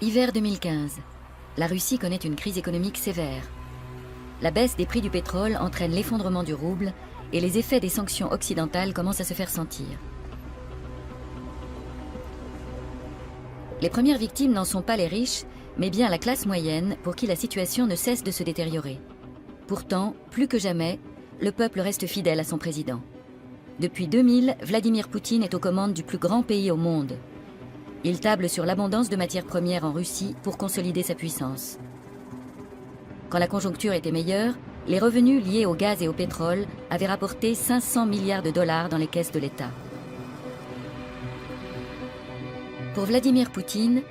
Hiver 2015. La Russie connaît une crise économique sévère. La baisse des prix du pétrole entraîne l'effondrement du rouble et les effets des sanctions occidentales commencent à se faire sentir. Les premières victimes n'en sont pas les riches, mais bien la classe moyenne pour qui la situation ne cesse de se détériorer. Pourtant, plus que jamais, le peuple reste fidèle à son président. Depuis 2000, Vladimir Poutine est aux commandes du plus grand pays au monde. Il table sur l'abondance de matières premières en Russie pour consolider sa puissance. Quand la conjoncture était meilleure, les revenus liés au gaz et au pétrole avaient rapporté 500 milliards de dollars dans les caisses de l'État. Pour Vladimir Poutine,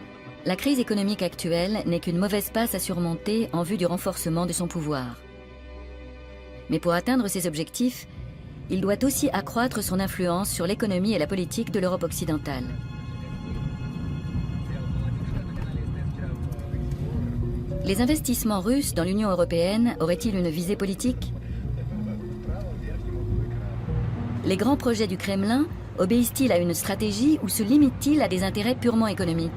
la crise économique actuelle n'est qu'une mauvaise passe à surmonter en vue du renforcement de son pouvoir. Mais pour atteindre ses objectifs, il doit aussi accroître son influence sur l'économie et la politique de l'Europe occidentale. Les investissements russes dans l'Union européenne auraient-ils une visée politique? Les grands projets du Kremlin obéissent-ils à une stratégie ou se limitent-ils à des intérêts purement économiques?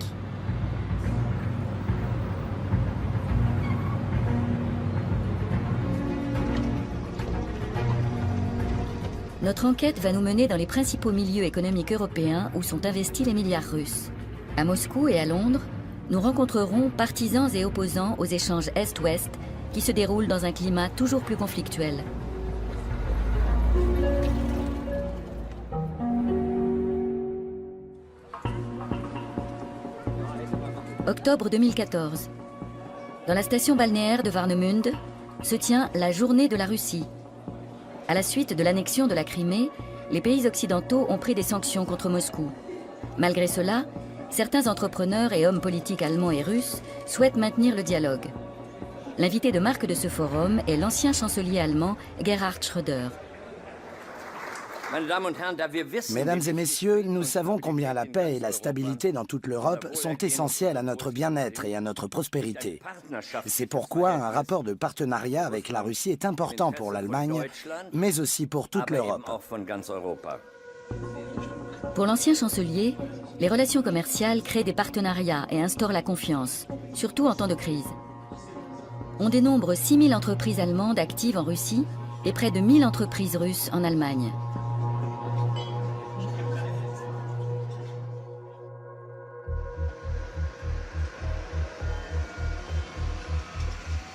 Notre enquête va nous mener dans les principaux milieux économiques européens où sont investis les milliards russes. À Moscou et à Londres, nous rencontrerons partisans et opposants aux échanges Est-Ouest qui se déroulent dans un climat toujours plus conflictuel. Octobre 2014. Dans la station balnéaire de Warnemünde se tient la Journée de la Russie. À la suite de l'annexion de la Crimée, les pays occidentaux ont pris des sanctions contre Moscou. Malgré cela, certains entrepreneurs et hommes politiques allemands et russes souhaitent maintenir le dialogue. L'invité de marque de ce forum est l'ancien chancelier allemand Gerhard Schröder. Mesdames et messieurs, nous savons combien la paix et la stabilité dans toute l'Europe sont essentielles à notre bien-être et à notre prospérité. C'est pourquoi un rapport de partenariat avec la Russie est important pour l'Allemagne, mais aussi pour toute l'Europe. Pour l'ancien chancelier, les relations commerciales créent des partenariats et instaurent la confiance, surtout en temps de crise. On dénombre 6000 entreprises allemandes actives en Russie et près de 1000 entreprises russes en Allemagne.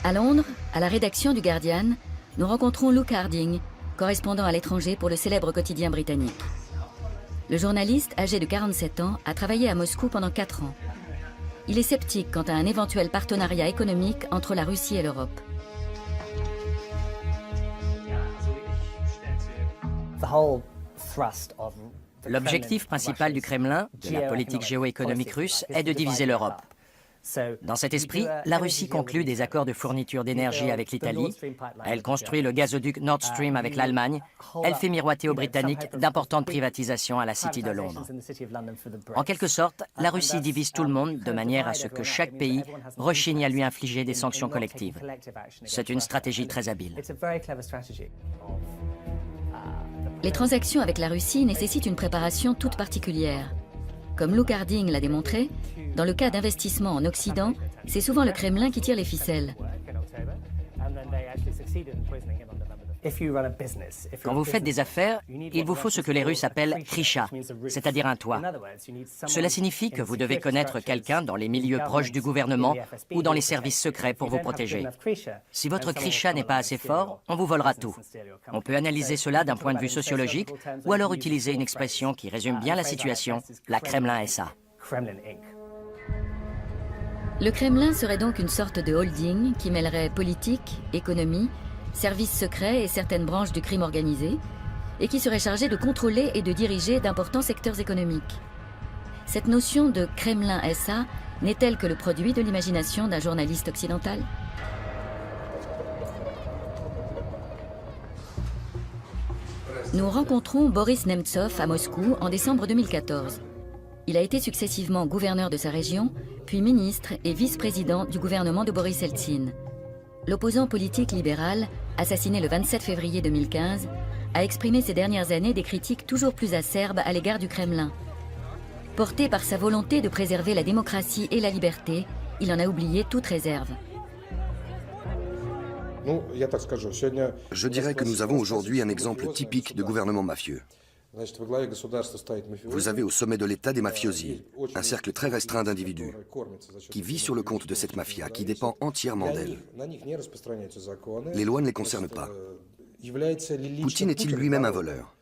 À Londres, à la rédaction du Guardian, nous rencontrons Luke Harding, correspondant à l'étranger pour le célèbre quotidien britannique. Le journaliste, âgé de 47 ans, a travaillé à Moscou pendant 4 ans. Il est sceptique quant à un éventuel partenariat économique entre la Russie et l'Europe. L'objectif principal du Kremlin, de la politique géoéconomique russe, est de diviser l'Europe. Dans cet esprit, la Russie conclut des accords de fourniture d'énergie avec l'Italie, elle construit le gazoduc Nord Stream avec l'Allemagne, elle fait miroiter aux Britanniques d'importantes privatisations à la City de Londres. En quelque sorte, la Russie divise tout le monde de manière à ce que chaque pays rechigne à lui infliger des sanctions collectives. C'est une stratégie très habile. Les transactions avec la Russie nécessitent une préparation toute particulière. Comme Luke Harding l'a démontré, dans le cas d'investissements en Occident, c'est souvent le Kremlin qui tire les ficelles. Quand vous faites des affaires, il vous faut ce que les Russes appellent krisha, c'est-à-dire un toit. Cela signifie que vous devez connaître quelqu'un dans les milieux proches du gouvernement ou dans les services secrets pour vous protéger. Si votre krisha n'est pas assez fort, on vous volera tout. On peut analyser cela d'un point de vue sociologique ou alors utiliser une expression qui résume bien la situation, la Kremlin SA. Le Kremlin serait donc une sorte de holding qui mêlerait politique, économie, services secrets et certaines branches du crime organisé, et qui serait chargé de contrôler et de diriger d'importants secteurs économiques. Cette notion de Kremlin SA n'est-elle que le produit de l'imagination d'un journaliste occidental? Nous rencontrons Boris Nemtsov à Moscou en décembre 2014. Il a été successivement gouverneur de sa région, puis ministre et vice-président du gouvernement de Boris Eltsine. L'opposant politique libéral, assassiné le 27 février 2015, a exprimé ces dernières années des critiques toujours plus acerbes à l'égard du Kremlin. Porté par sa volonté de préserver la démocratie et la liberté, il en a oublié toute réserve. Je dirais que nous avons aujourd'hui un exemple typique de gouvernement mafieux. Vous avez au sommet de l'État des mafiosi, un cercle très restreint d'individus, qui vit sur le compte de cette mafia, qui dépend entièrement d'elle. Les lois ne les concernent pas. Poutine est-il lui-même un voleur?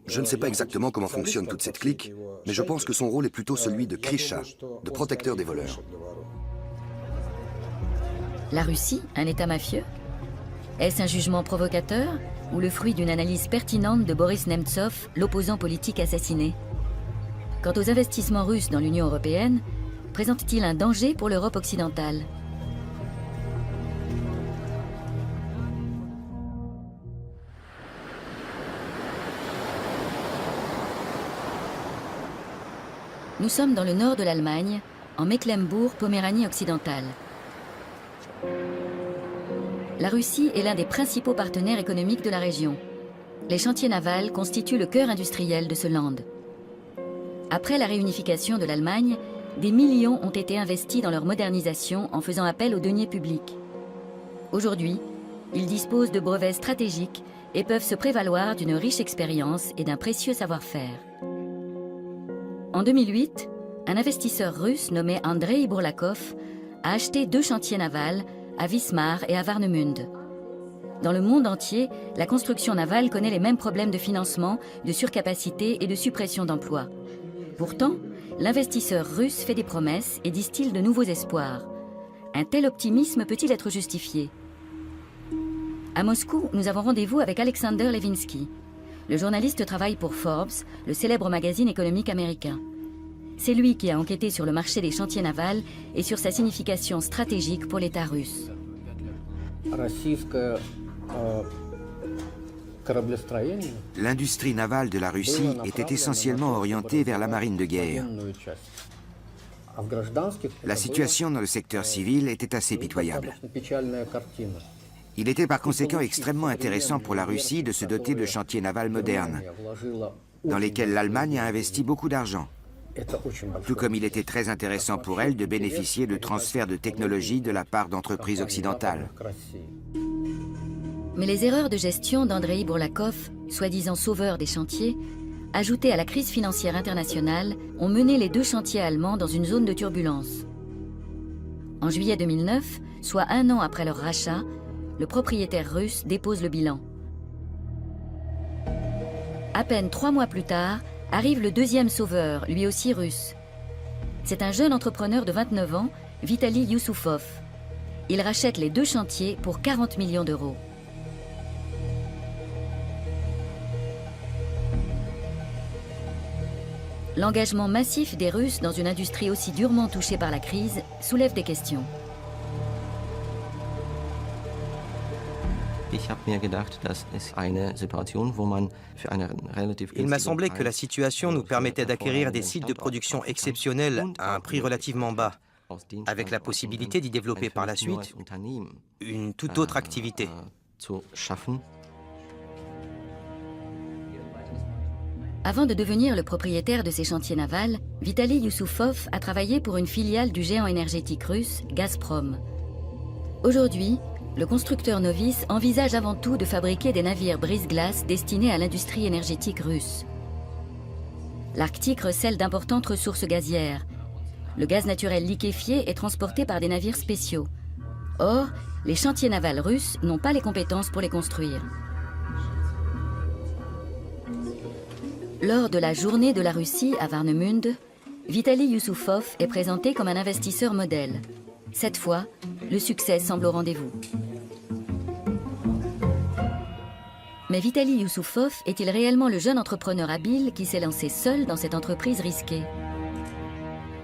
Je ne sais pas exactement comment fonctionne toute cette clique, mais je pense que son rôle est plutôt celui de Krisha, de protecteur des voleurs. La Russie, un État mafieux? Est-ce un jugement provocateur ou le fruit d'une analyse pertinente de Boris Nemtsov, l'opposant politique assassiné? Quant aux investissements russes dans l'Union européenne, présentent-ils un danger pour l'Europe occidentale? Nous sommes dans le nord de l'Allemagne, en Mecklembourg-Poméranie occidentale. La Russie est l'un des principaux partenaires économiques de la région. Les chantiers navals constituent le cœur industriel de ce land. Après la réunification de l'Allemagne, des millions ont été investis dans leur modernisation en faisant appel aux deniers publics. Aujourd'hui, ils disposent de brevets stratégiques et peuvent se prévaloir d'une riche expérience et d'un précieux savoir-faire. En 2008, un investisseur russe nommé Andrei Bourlakov a acheté 2 chantiers navals à Wismar et à Warnemünde. Dans le monde entier, la construction navale connaît les mêmes problèmes de financement, de surcapacité et de suppression d'emplois. Pourtant, l'investisseur russe fait des promesses et distille de nouveaux espoirs. Un tel optimisme peut-il être justifié? À Moscou, nous avons rendez-vous avec Alexander Levinsky. Le journaliste travaille pour Forbes, le célèbre magazine économique américain. C'est lui qui a enquêté sur le marché des chantiers navals et sur sa signification stratégique pour l'État russe. L'industrie navale de la Russie était essentiellement orientée vers la marine de guerre. La situation dans le secteur civil était assez pitoyable. Il était par conséquent extrêmement intéressant pour la Russie de se doter de chantiers navals modernes, dans lesquels l'Allemagne a investi beaucoup d'argent. Tout comme il était très intéressant pour elle de bénéficier de transferts de technologie de la part d'entreprises occidentales. Mais les erreurs de gestion d'Andrei Bourlakov, soi-disant sauveur des chantiers, ajoutées à la crise financière internationale, ont mené les 2 chantiers allemands dans une zone de turbulence. En juillet 2009, soit 1 an après leur rachat, le propriétaire russe dépose le bilan. À peine 3 mois plus tard, arrive le 2e sauveur, lui aussi russe. C'est un jeune entrepreneur de 29 ans, Vitali Youssoufov. Il rachète les 2 chantiers pour 40 millions d'euros. L'engagement massif des Russes dans une industrie aussi durement touchée par la crise soulève des questions. Il m'a semblé que la situation nous permettait d'acquérir des sites de production exceptionnels à un prix relativement bas, avec la possibilité d'y développer par la suite une toute autre activité. Avant de devenir le propriétaire de ces chantiers navals, Vitali Youssoufov a travaillé pour une filiale du géant énergétique russe, Gazprom. Aujourd'hui, le constructeur novice envisage avant tout de fabriquer des navires brise-glace destinés à l'industrie énergétique russe. L'Arctique recèle d'importantes ressources gazières. Le gaz naturel liquéfié est transporté par des navires spéciaux. Or, les chantiers navals russes n'ont pas les compétences pour les construire. Lors de la journée de la Russie à Warnemünde, Vitali Youssoufov est présenté comme un investisseur modèle. Cette fois, le succès semble au rendez-vous. Mais Vitali Youssoufov est-il réellement le jeune entrepreneur habile qui s'est lancé seul dans cette entreprise risquée?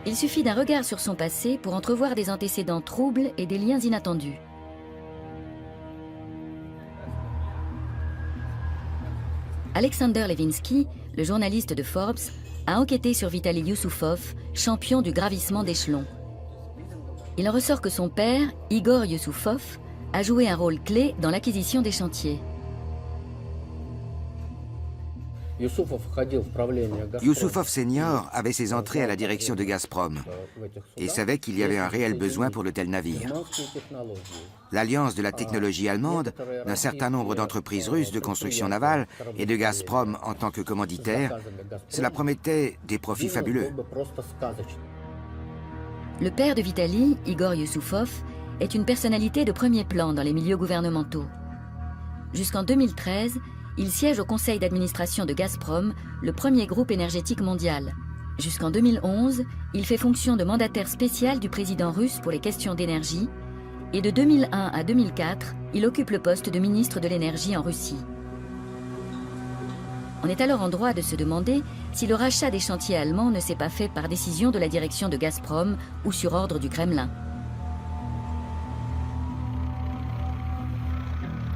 Il suffit d'un regard sur son passé pour entrevoir des antécédents troubles et des liens inattendus. Alexander Levinsky, le journaliste de Forbes, a enquêté sur Vitali Youssoufov, champion du gravissement d'échelons. Il en ressort que son père, Igor Youssoufov, a joué un rôle clé dans l'acquisition des chantiers. Youssoufov senior avait ses entrées à la direction de Gazprom et savait qu'il y avait un réel besoin pour de tels navires. L'alliance de la technologie allemande, d'un certain nombre d'entreprises russes de construction navale et de Gazprom en tant que commanditaire, cela promettait des profits fabuleux. Le père de Vitali, Igor Youssoufov, est une personnalité de premier plan dans les milieux gouvernementaux. Jusqu'en 2013, il siège au conseil d'administration de Gazprom, le premier groupe énergétique mondial. Jusqu'en 2011, il fait fonction de mandataire spécial du président russe pour les questions d'énergie, et de 2001 à 2004, il occupe le poste de ministre de l'énergie en Russie. On est alors en droit de se demander si le rachat des chantiers allemands ne s'est pas fait par décision de la direction de Gazprom ou sur ordre du Kremlin.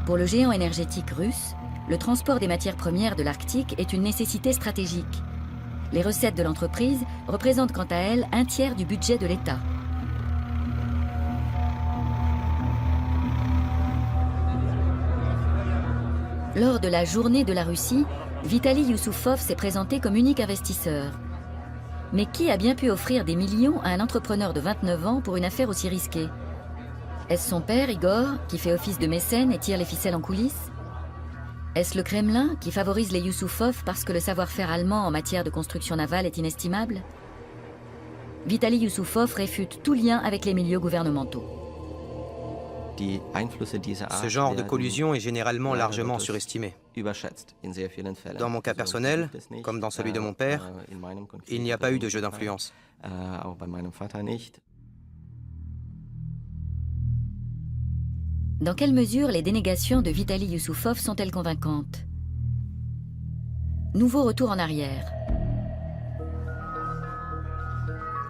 Pour le géant énergétique russe, le transport des matières premières de l'Arctique est une nécessité stratégique. Les recettes de l'entreprise représentent quant à elles un tiers du budget de l'État. Lors de la Journée de la Russie, Vitali Youssoufov s'est présenté comme unique investisseur. Mais qui a bien pu offrir des millions à un entrepreneur de 29 ans pour une affaire aussi risquée? Est-ce son père, Igor, qui fait office de mécène et tire les ficelles en coulisses? Est-ce le Kremlin qui favorise les Youssoufov parce que le savoir-faire allemand en matière de construction navale est inestimable? Vitali Youssoufov réfute tout lien avec les milieux gouvernementaux. Ce genre de collusion est généralement largement surestimé. Dans mon cas personnel, comme dans celui de mon père, il n'y a pas eu de jeu d'influence. Dans quelle mesure les dénégations de Vitali Youssoufov sont-elles convaincantes? Nouveau retour en arrière.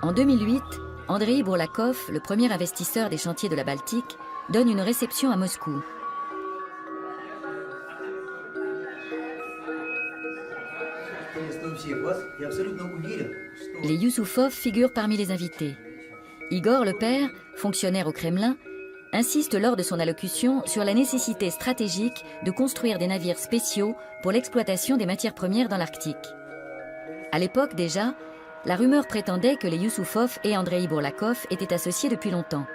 En 2008, Andrei Bourlakov, le premier investisseur des chantiers de la Baltique, donne une réception à Moscou. Les Youssoufov figurent parmi les invités. Igor, le père, fonctionnaire au Kremlin, insiste lors de son allocution sur la nécessité stratégique de construire des navires spéciaux pour l'exploitation des matières premières dans l'Arctique. À l'époque déjà, la rumeur prétendait que les Youssoufov et Andrei Bourlakov étaient associés depuis longtemps.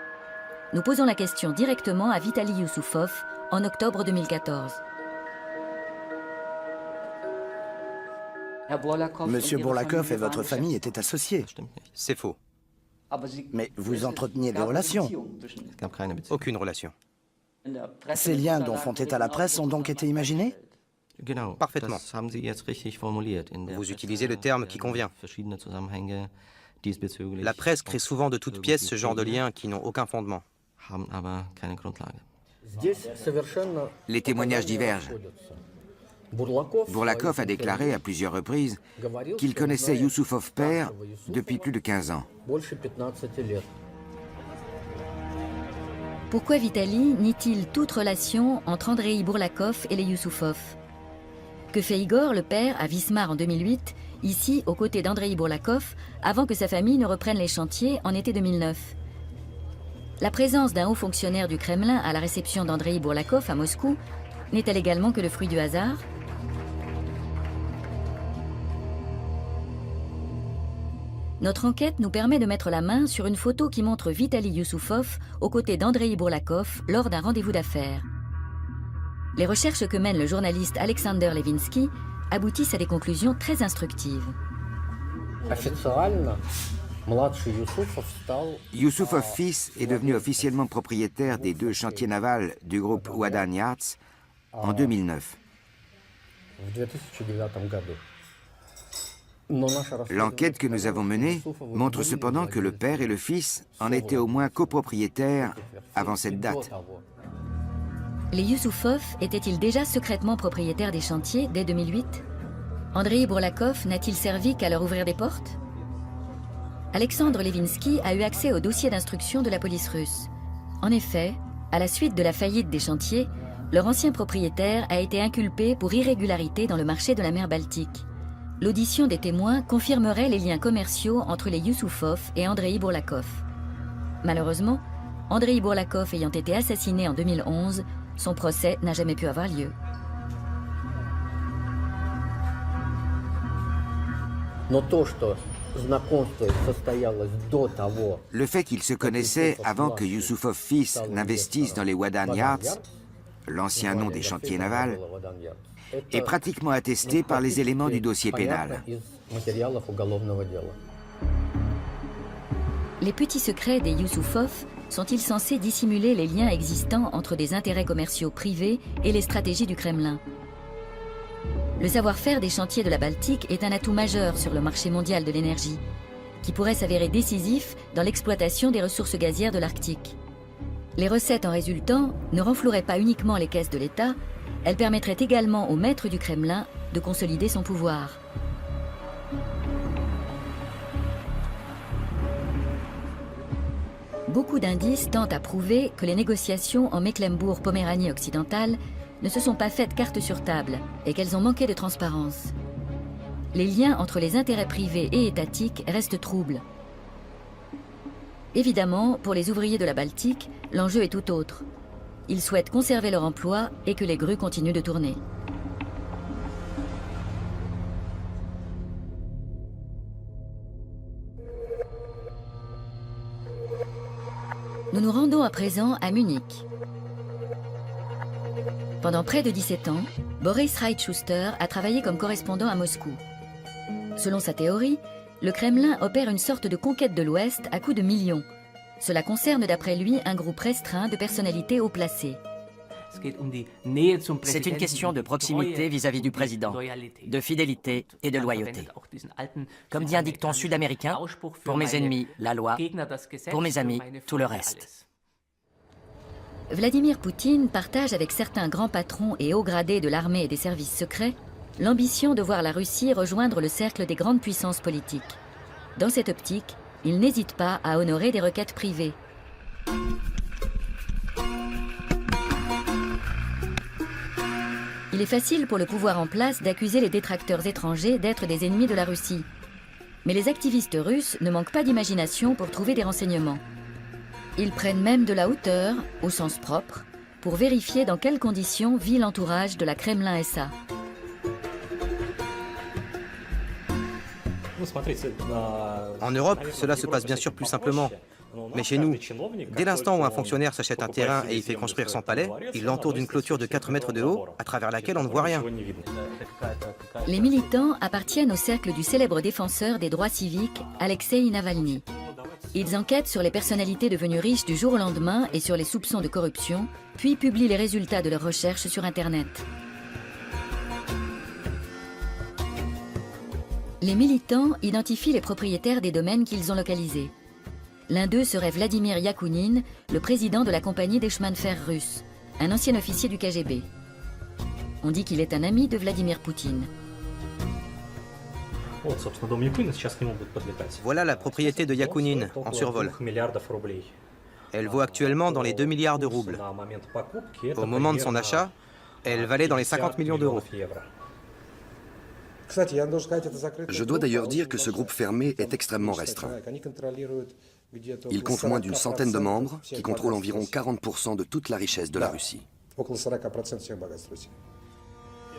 Nous posons la question directement à Vitali Youssoufov en octobre 2014. Monsieur Bourlakov et votre famille étaient associés. C'est faux. Mais vous entreteniez des relations. Aucune relation. Ces liens dont font état la presse ont donc été imaginés? Parfaitement. Vous utilisez le terme qui convient. La presse crée souvent de toutes pièces ce genre de liens qui n'ont aucun fondement. Les témoignages divergent. Bourlakov a déclaré à plusieurs reprises qu'il connaissait Youssoufov père depuis plus de 15 ans. Pourquoi Vitali nie-t-il toute relation entre Andrei Bourlakov et les Youssoufov? Que fait Igor, le père, à Wismar en 2008, ici aux côtés d'Andrei Bourlakov, avant que sa famille ne reprenne les chantiers en été 2009? La présence d'un haut fonctionnaire du Kremlin à la réception d'Andrei Bourlakov à Moscou n'est-elle également que le fruit du hasard? Notre enquête nous permet de mettre la main sur une photo qui montre Vitali Youssoufov aux côtés d'Andrei Bourlakov lors d'un rendez-vous d'affaires. Les recherches que mène le journaliste Alexander Levinsky aboutissent à des conclusions très instructives. Youssoufov fils est devenu officiellement propriétaire des 2 chantiers navals du groupe Wadan Yards en 2009. L'enquête que nous avons menée montre cependant que le père et le fils en étaient au moins copropriétaires avant cette date. Les Youssoufov étaient-ils déjà secrètement propriétaires des chantiers dès 2008? Andrei Bourlakov n'a-t-il servi qu'à leur ouvrir des portes? Alexandre Levinsky a eu accès au dossier d'instruction de la police russe. En effet, à la suite de la faillite des chantiers, leur ancien propriétaire a été inculpé pour irrégularité dans le marché de la mer Baltique. L'audition des témoins confirmerait les liens commerciaux entre les Youssoufov et Andrei Bourlakov. Malheureusement, Andrei Bourlakov ayant été assassiné en 2011, son procès n'a jamais pu avoir lieu. Le fait qu'ils se connaissaient avant que Yusupov fils n'investisse dans les Wadan Yards, l'ancien nom des chantiers navals, est pratiquement attesté par les éléments du dossier pénal. Les petits secrets des Yusupov sont-ils censés dissimuler les liens existants entre des intérêts commerciaux privés et les stratégies du Kremlin? Le savoir-faire des chantiers de la Baltique est un atout majeur sur le marché mondial de l'énergie, qui pourrait s'avérer décisif dans l'exploitation des ressources gazières de l'Arctique. Les recettes en résultant ne renfloueraient pas uniquement les caisses de l'État, elles permettraient également au maître du Kremlin de consolider son pouvoir. Beaucoup d'indices tentent à prouver que les négociations en Mecklembourg-Poméranie occidentale ne se sont pas faites carte sur table et qu'elles ont manqué de transparence. Les liens entre les intérêts privés et étatiques restent troubles. Évidemment, pour les ouvriers de la Baltique, l'enjeu est tout autre. Ils souhaitent conserver leur emploi et que les grues continuent de tourner. Nous nous rendons à présent à Munich. Pendant près de 17 ans, Boris Reitschuster a travaillé comme correspondant à Moscou. Selon sa théorie, le Kremlin opère une sorte de conquête de l'Ouest à coups de millions. Cela concerne d'après lui un groupe restreint de personnalités haut placées. C'est une question de proximité vis-à-vis du président, de fidélité et de loyauté. Comme dit un dicton sud-américain, pour mes ennemis, la loi, pour mes amis, tout le reste. Vladimir Poutine partage avec certains grands patrons et hauts gradés de l'armée et des services secrets l'ambition de voir la Russie rejoindre le cercle des grandes puissances politiques. Dans cette optique, il n'hésite pas à honorer des requêtes privées. Il est facile pour le pouvoir en place d'accuser les détracteurs étrangers d'être des ennemis de la Russie. Mais les activistes russes ne manquent pas d'imagination pour trouver des renseignements. Ils prennent même de la hauteur, au sens propre, pour vérifier dans quelles conditions vit l'entourage de la Kremlin SA. En Europe, cela se passe bien sûr plus simplement. Mais chez nous, dès l'instant où un fonctionnaire s'achète un terrain et y fait construire son palais, il l'entoure d'une clôture de 4 mètres de haut, à travers laquelle on ne voit rien. Les militants appartiennent au cercle du célèbre défenseur des droits civiques, Alexei Navalny. Ils enquêtent sur les personnalités devenues riches du jour au lendemain et sur les soupçons de corruption, puis publient les résultats de leurs recherches sur Internet. Les militants identifient les propriétaires des domaines qu'ils ont localisés. L'un d'eux serait Vladimir Yakounine, le président de la compagnie des chemins de fer russes, un ancien officier du KGB. On dit qu'il est un ami de Vladimir Poutine. Voilà la propriété de Yakounine, en survol. Elle vaut actuellement dans les 2 milliards de roubles. Au moment de son achat, elle valait dans les 50 millions d'euros. Je dois d'ailleurs dire que ce groupe fermé est extrêmement restreint. Il compte moins d'une centaine de membres qui contrôlent environ 40% de toute la richesse de la Russie.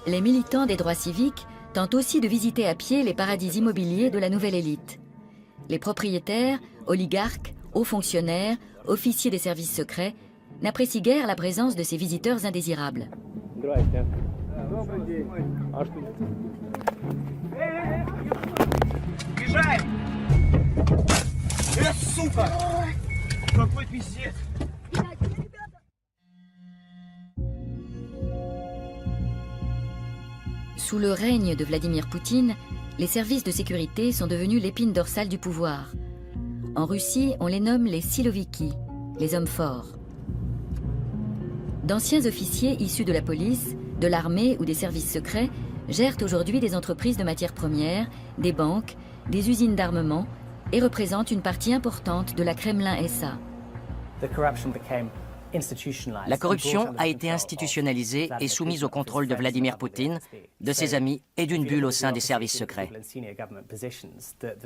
Les militants des droits civiques tentent aussi de visiter à pied les paradis immobiliers de la nouvelle élite. Les propriétaires, oligarques, hauts fonctionnaires, officiers des services secrets n'apprécient guère la présence de ces visiteurs indésirables. Sous le règne de Vladimir Poutine, les services de sécurité sont devenus l'épine dorsale du pouvoir. En Russie, on les nomme les siloviki, les hommes forts. D'anciens officiers issus de la police, de l'armée ou des services secrets gèrent aujourd'hui des entreprises de matières premières, des banques, des usines d'armement et représentent une partie importante de la Kremlin SA. La corruption a été institutionnalisée et soumise au contrôle de Vladimir Poutine, de ses amis et d'une bulle au sein des services secrets.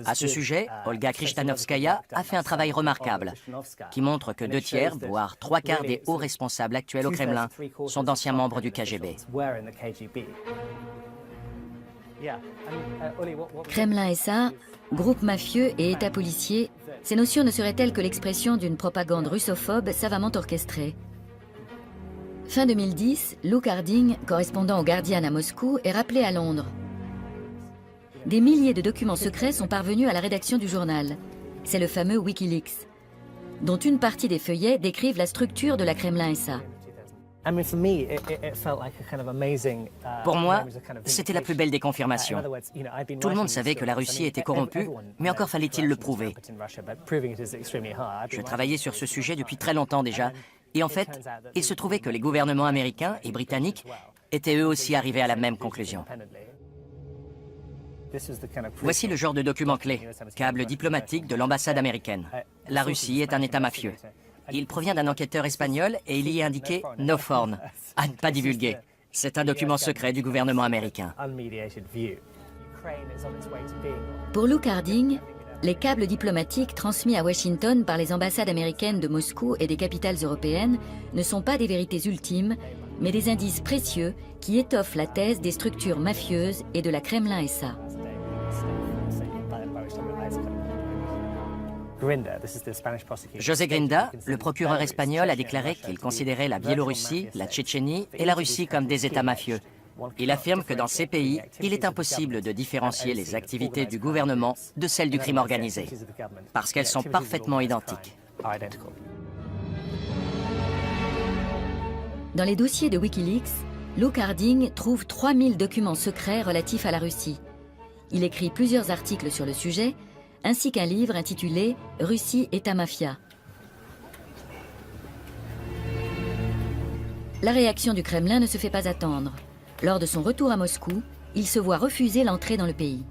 À ce sujet, Olga Krishtanovskaya a fait un travail remarquable qui montre que 2 tiers, voire 3 quarts des hauts responsables actuels au Kremlin sont d'anciens membres du KGB. Kremlin-SA, groupe mafieux et État policier, ces notions ne seraient-elles que l'expression d'une propagande russophobe savamment orchestrée? Fin 2010, Luke Harding, correspondant au Guardian à Moscou, est rappelé à Londres. Des milliers de documents secrets sont parvenus à la rédaction du journal. C'est le fameux Wikileaks, dont une partie des feuillets décrivent la structure de la Kremlin-SA. Pour moi, c'était la plus belle des confirmations. Tout le monde savait que la Russie était corrompue, mais encore fallait-il le prouver. Je travaillais sur ce sujet depuis très longtemps déjà, et en fait, il se trouvait que les gouvernements américains et britanniques étaient eux aussi arrivés à la même conclusion. Voici le genre de document clé, câble diplomatique de l'ambassade américaine. La Russie est un État mafieux. Il provient d'un enquêteur espagnol et il y est indiqué « No Foreign », à ne pas divulguer. C'est un document secret du gouvernement américain. Pour Luke Harding, les câbles diplomatiques transmis à Washington par les ambassades américaines de Moscou et des capitales européennes ne sont pas des vérités ultimes, mais des indices précieux qui étoffent la thèse des structures mafieuses et de la Kremlin-SA. José Grinda, le procureur espagnol, a déclaré qu'il considérait la Biélorussie, la Tchétchénie et la Russie comme des États mafieux. Il affirme que dans ces pays, il est impossible de différencier les activités du gouvernement de celles du crime organisé, parce qu'elles sont parfaitement identiques. Dans les dossiers de Wikileaks, Luke Harding trouve 3000 documents secrets relatifs à la Russie. Il écrit plusieurs articles sur le sujet, ainsi qu'un livre intitulé « Russie, État mafia ». La réaction du Kremlin ne se fait pas attendre. Lors de son retour à Moscou, il se voit refuser l'entrée dans le pays.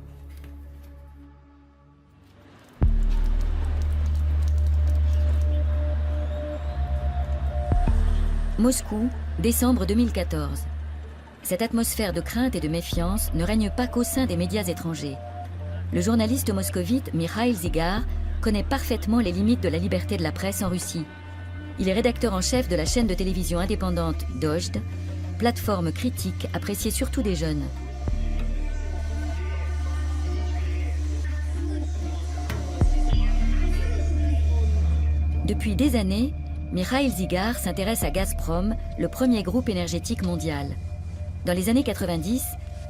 Moscou, décembre 2014. Cette atmosphère de crainte et de méfiance ne règne pas qu'au sein des médias étrangers. Le journaliste moscovite Mikhail Zygar connaît parfaitement les limites de la liberté de la presse en Russie. Il est rédacteur en chef de la chaîne de télévision indépendante Dojd, plateforme critique appréciée surtout des jeunes. Depuis des années, Mikhail Zygar s'intéresse à Gazprom, le premier groupe énergétique mondial. Dans les années 90,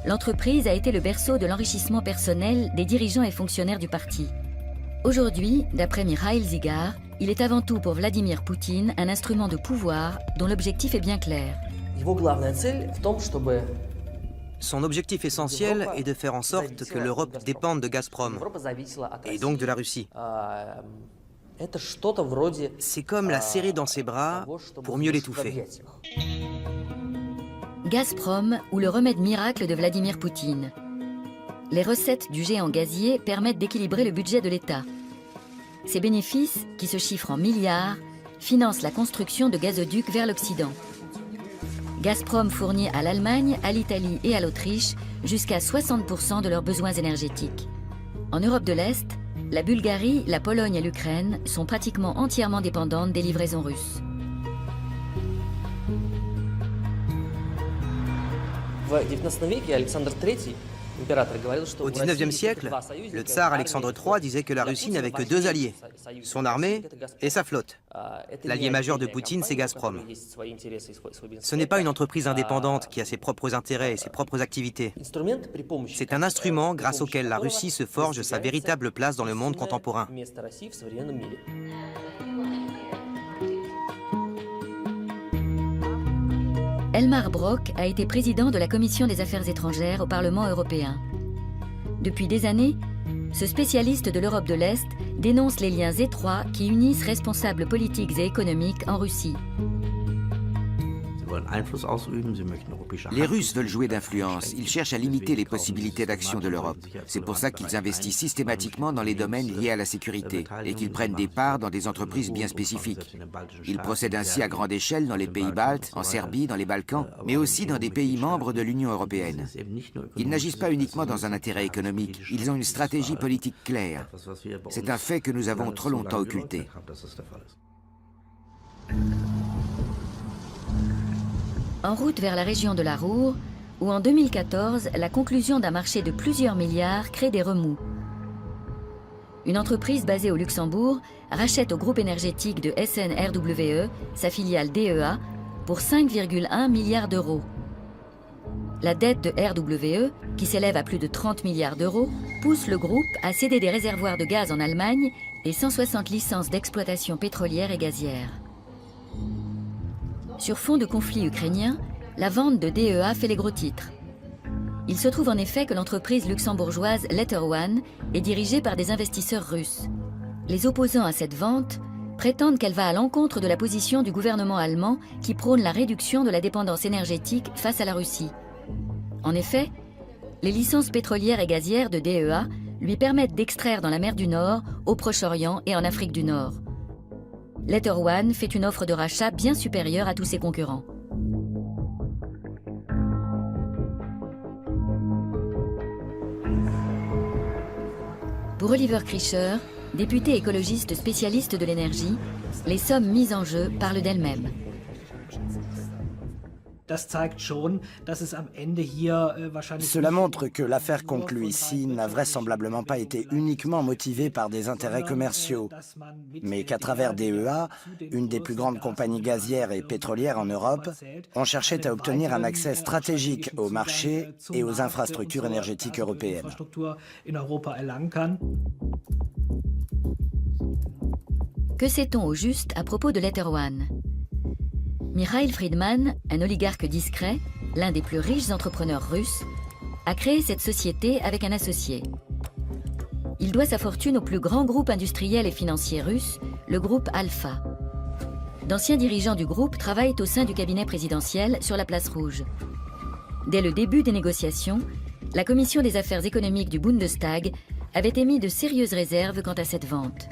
l'entreprise a été le berceau de l'enrichissement personnel des dirigeants et fonctionnaires du parti. Aujourd'hui, d'après Mikhail Zygar, il est avant tout pour Vladimir Poutine un instrument de pouvoir dont l'objectif est bien clair. Son objectif essentiel est de faire en sorte que l'Europe dépende de Gazprom, et donc de la Russie. C'est comme la serrer dans ses bras pour mieux l'étouffer. Gazprom ou le remède miracle de Vladimir Poutine. Les recettes du géant gazier permettent d'équilibrer le budget de l'État. Ces bénéfices, qui se chiffrent en milliards, financent la construction de gazoducs vers l'Occident. Gazprom fournit à l'Allemagne, à l'Italie et à l'Autriche jusqu'à 60% de leurs besoins énergétiques. En Europe de l'Est, la Bulgarie, la Pologne et l'Ukraine sont pratiquement entièrement dépendantes des livraisons russes. Au XIXe siècle, le tsar Alexandre III disait que la Russie n'avait que deux alliés, son armée et sa flotte. L'allié majeur de Poutine, c'est Gazprom. Ce n'est pas une entreprise indépendante qui a ses propres intérêts et ses propres activités. C'est un instrument grâce auquel la Russie se forge sa véritable place dans le monde contemporain. Elmar Brok a été président de la Commission des Affaires étrangères au Parlement européen. Depuis des années, ce spécialiste de l'Europe de l'Est dénonce les liens étroits qui unissent responsables politiques et économiques en Russie. Les Russes veulent jouer d'influence. Ils cherchent à limiter les possibilités d'action de l'Europe. C'est pour ça qu'ils investissent systématiquement dans les domaines liés à la sécurité et qu'ils prennent des parts dans des entreprises bien spécifiques. Ils procèdent ainsi à grande échelle dans les pays baltes, en Serbie, dans les Balkans, mais aussi dans des pays membres de l'Union européenne. Ils n'agissent pas uniquement dans un intérêt économique. Ils ont une stratégie politique claire. C'est un fait que nous avons trop longtemps occulté. En route vers la région de la Ruhr, où en 2014, la conclusion d'un marché de plusieurs milliards crée des remous. Une entreprise basée au Luxembourg rachète au groupe énergétique de SNRWE, sa filiale DEA, pour 5,1 milliards d'euros. La dette de RWE, qui s'élève à plus de 30 milliards d'euros, pousse le groupe à céder des réservoirs de gaz en Allemagne et 160 licences d'exploitation pétrolière et gazière. Sur fond de conflit ukrainien, la vente de DEA fait les gros titres. Il se trouve en effet que l'entreprise luxembourgeoise Letter One est dirigée par des investisseurs russes. Les opposants à cette vente prétendent qu'elle va à l'encontre de la position du gouvernement allemand qui prône la réduction de la dépendance énergétique face à la Russie. En effet, les licences pétrolières et gazières de DEA lui permettent d'extraire dans la mer du Nord, au Proche-Orient et en Afrique du Nord. Letter One fait une offre de rachat bien supérieure à tous ses concurrents. Pour Oliver Krischer, député écologiste spécialiste de l'énergie, les sommes mises en jeu parlent d'elles-mêmes. Cela montre que l'affaire conclue ici n'a vraisemblablement pas été uniquement motivée par des intérêts commerciaux, mais qu'à travers DEA, une des plus grandes compagnies gazières et pétrolières en Europe, on cherchait à obtenir un accès stratégique au marché et aux infrastructures énergétiques européennes. Que sait-on au juste à propos de Letter One ? Mikhail Fridman, un oligarque discret, l'un des plus riches entrepreneurs russes, a créé cette société avec un associé. Il doit sa fortune au plus grand groupe industriel et financier russe, le groupe Alpha. D'anciens dirigeants du groupe travaillent au sein du cabinet présidentiel sur la place Rouge. Dès le début des négociations, la commission des affaires économiques du Bundestag avait émis de sérieuses réserves quant à cette vente.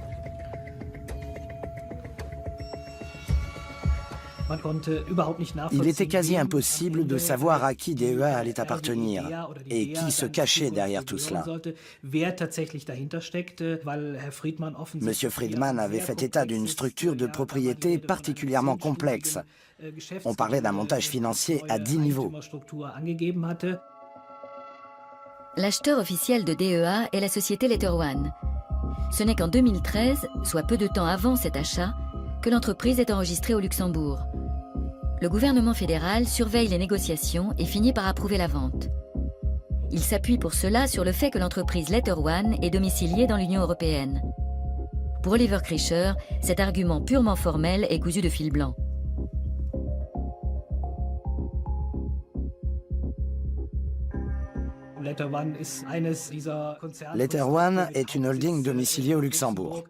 Il était quasi impossible de savoir à qui DEA allait appartenir et qui se cachait derrière tout cela. M. Fridman avait fait état d'une structure de propriété particulièrement complexe. On parlait d'un montage financier à 10 niveaux. L'acheteur officiel de DEA est la société Letter One. Ce n'est qu'en 2013, soit peu de temps avant cet achat, que l'entreprise est enregistrée au Luxembourg. Le gouvernement fédéral surveille les négociations et finit par approuver la vente. Il s'appuie pour cela sur le fait que l'entreprise Letter One est domiciliée dans l'Union européenne. Pour Oliver Krischer, cet argument purement formel est cousu de fil blanc. Letter One est une holding domiciliée au Luxembourg.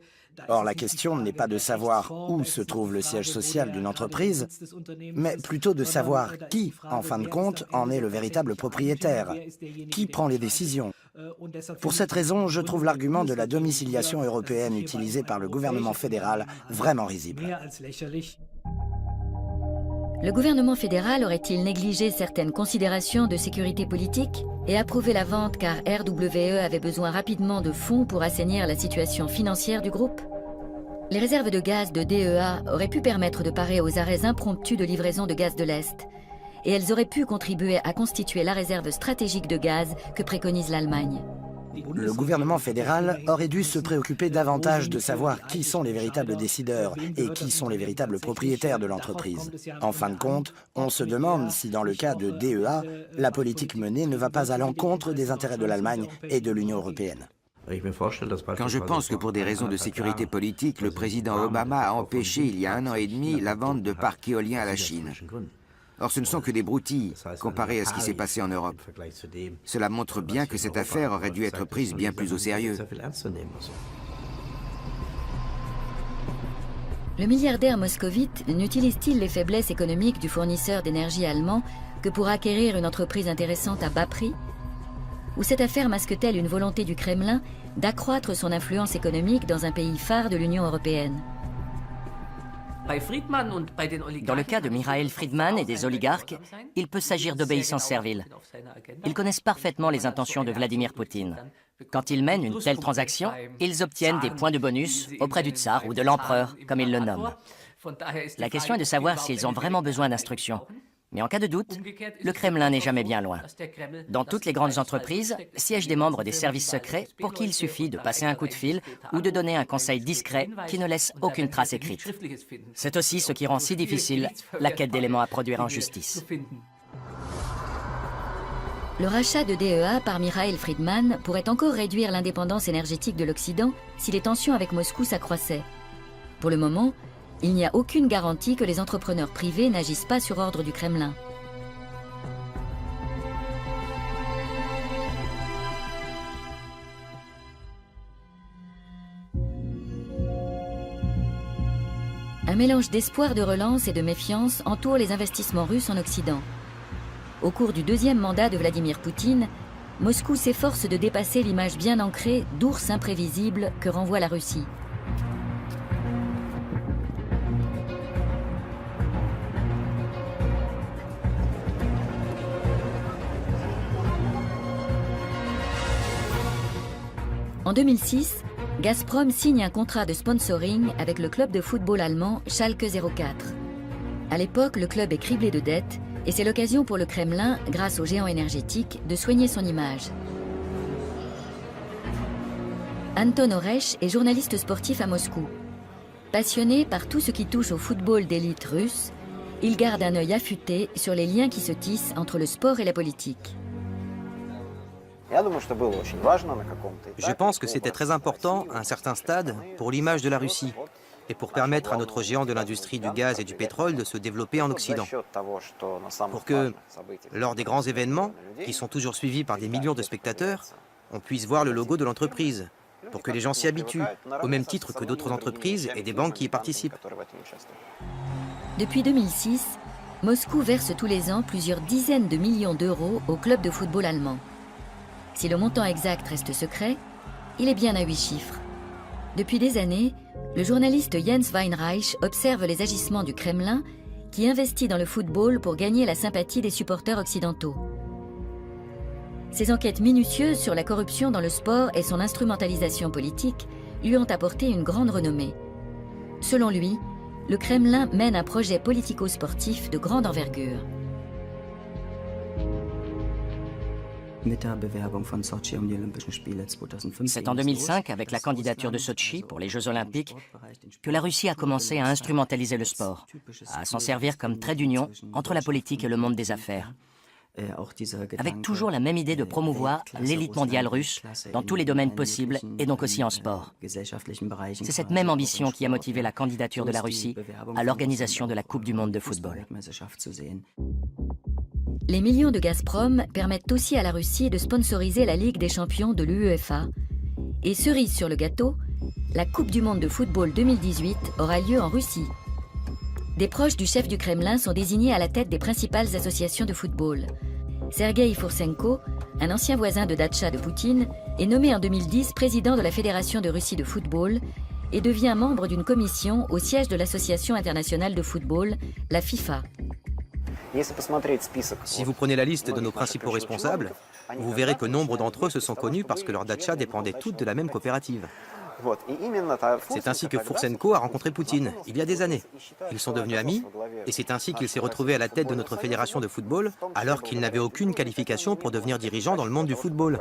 Or, la question n'est pas de savoir où se trouve le siège social d'une entreprise, mais plutôt de savoir qui, en fin de compte, en est le véritable propriétaire, qui prend les décisions. Pour cette raison, je trouve l'argument de la domiciliation européenne utilisé par le gouvernement fédéral vraiment risible. Le gouvernement fédéral aurait-il négligé certaines considérations de sécurité politique et approuvé la vente car RWE avait besoin rapidement de fonds pour assainir la situation financière du groupe? Les réserves de gaz de DEA auraient pu permettre de parer aux arrêts impromptus de livraison de gaz de l'Est, et elles auraient pu contribuer à constituer la réserve stratégique de gaz que préconise l'Allemagne. Le gouvernement fédéral aurait dû se préoccuper davantage de savoir qui sont les véritables décideurs et qui sont les véritables propriétaires de l'entreprise. En fin de compte, on se demande si dans le cas de DEA, la politique menée ne va pas à l'encontre des intérêts de l'Allemagne et de l'Union européenne. Quand je pense que pour des raisons de sécurité politique, le président Obama a empêché il y a 1 an et demi la vente de parcs éoliens à la Chine. Or, ce ne sont que des broutilles comparées à ce qui s'est passé en Europe. Cela montre bien que cette affaire aurait dû être prise bien plus au sérieux. Le milliardaire moscovite n'utilise-t-il les faiblesses économiques du fournisseur d'énergie allemand que pour acquérir une entreprise intéressante à bas prix? Ou cette affaire masque-t-elle une volonté du Kremlin d'accroître son influence économique dans un pays phare de l'Union européenne? Dans le cas de Mikhail Fridman et des oligarques, il peut s'agir d'obéissance servile. Ils connaissent parfaitement les intentions de Vladimir Poutine. Quand ils mènent une telle transaction, ils obtiennent des points de bonus auprès du tsar ou de l'empereur, comme ils le nomment. La question est de savoir s'ils ont vraiment besoin d'instructions. Mais en cas de doute, le Kremlin n'est jamais bien loin. Dans toutes les grandes entreprises, siègent des membres des services secrets pour qui il suffit de passer un coup de fil ou de donner un conseil discret qui ne laisse aucune trace écrite. C'est aussi ce qui rend si difficile la quête d'éléments à produire en justice. Le rachat de DEA par Mikhail Friedman pourrait encore réduire l'indépendance énergétique de l'Occident si les tensions avec Moscou s'accroissaient. Pour le moment, il n'y a aucune garantie que les entrepreneurs privés n'agissent pas sur ordre du Kremlin. Un mélange d'espoir de relance et de méfiance entoure les investissements russes en Occident. Au cours du deuxième mandat de Vladimir Poutine, Moscou s'efforce de dépasser l'image bien ancrée d'ours imprévisible que renvoie la Russie. En 2006, Gazprom signe un contrat de sponsoring avec le club de football allemand Schalke 04. À l'époque, le club est criblé de dettes et c'est l'occasion pour le Kremlin, grâce au géant énergétique, de soigner son image. Anton Oresh est journaliste sportif à Moscou. Passionné par tout ce qui touche au football d'élite russe, il garde un œil affûté sur les liens qui se tissent entre le sport et la politique. Je pense que c'était très important, à un certain stade, pour l'image de la Russie et pour permettre à notre géant de l'industrie du gaz et du pétrole de se développer en Occident. Pour que, lors des grands événements, qui sont toujours suivis par des millions de spectateurs, on puisse voir le logo de l'entreprise, pour que les gens s'y habituent, au même titre que d'autres entreprises et des banques qui y participent. Depuis 2006, Moscou verse tous les ans plusieurs dizaines de millions d'euros au club de football allemand. Si le montant exact reste secret, il est bien à 8 chiffres. Depuis des années, le journaliste Jens Weinreich observe les agissements du Kremlin qui investit dans le football pour gagner la sympathie des supporters occidentaux. Ses enquêtes minutieuses sur la corruption dans le sport et son instrumentalisation politique lui ont apporté une grande renommée. Selon lui, le Kremlin mène un projet politico-sportif de grande envergure. C'est en 2005, avec la candidature de Sotchi pour les Jeux Olympiques, que la Russie a commencé à instrumentaliser le sport, à s'en servir comme trait d'union entre la politique et le monde des affaires, avec toujours la même idée de promouvoir l'élite mondiale russe dans tous les domaines possibles et donc aussi en sport. C'est cette même ambition qui a motivé la candidature de la Russie à l'organisation de la Coupe du monde de football. Les millions de Gazprom permettent aussi à la Russie de sponsoriser la Ligue des champions de l'UEFA. Et cerise sur le gâteau, la Coupe du monde de football 2018 aura lieu en Russie. Des proches du chef du Kremlin sont désignés à la tête des principales associations de football. Sergei Foursenko, un ancien voisin de datcha de Poutine, est nommé en 2010 président de la Fédération de Russie de football et devient membre d'une commission au siège de l'Association internationale de football, la FIFA. Si vous prenez la liste de nos principaux responsables, vous verrez que nombre d'entre eux se sont connus parce que leurs datchas dépendaient toutes de la même coopérative. C'est ainsi que Foursenko a rencontré Poutine, il y a des années. Ils sont devenus amis, et c'est ainsi qu'il s'est retrouvé à la tête de notre fédération de football, alors qu'il n'avait aucune qualification pour devenir dirigeant dans le monde du football.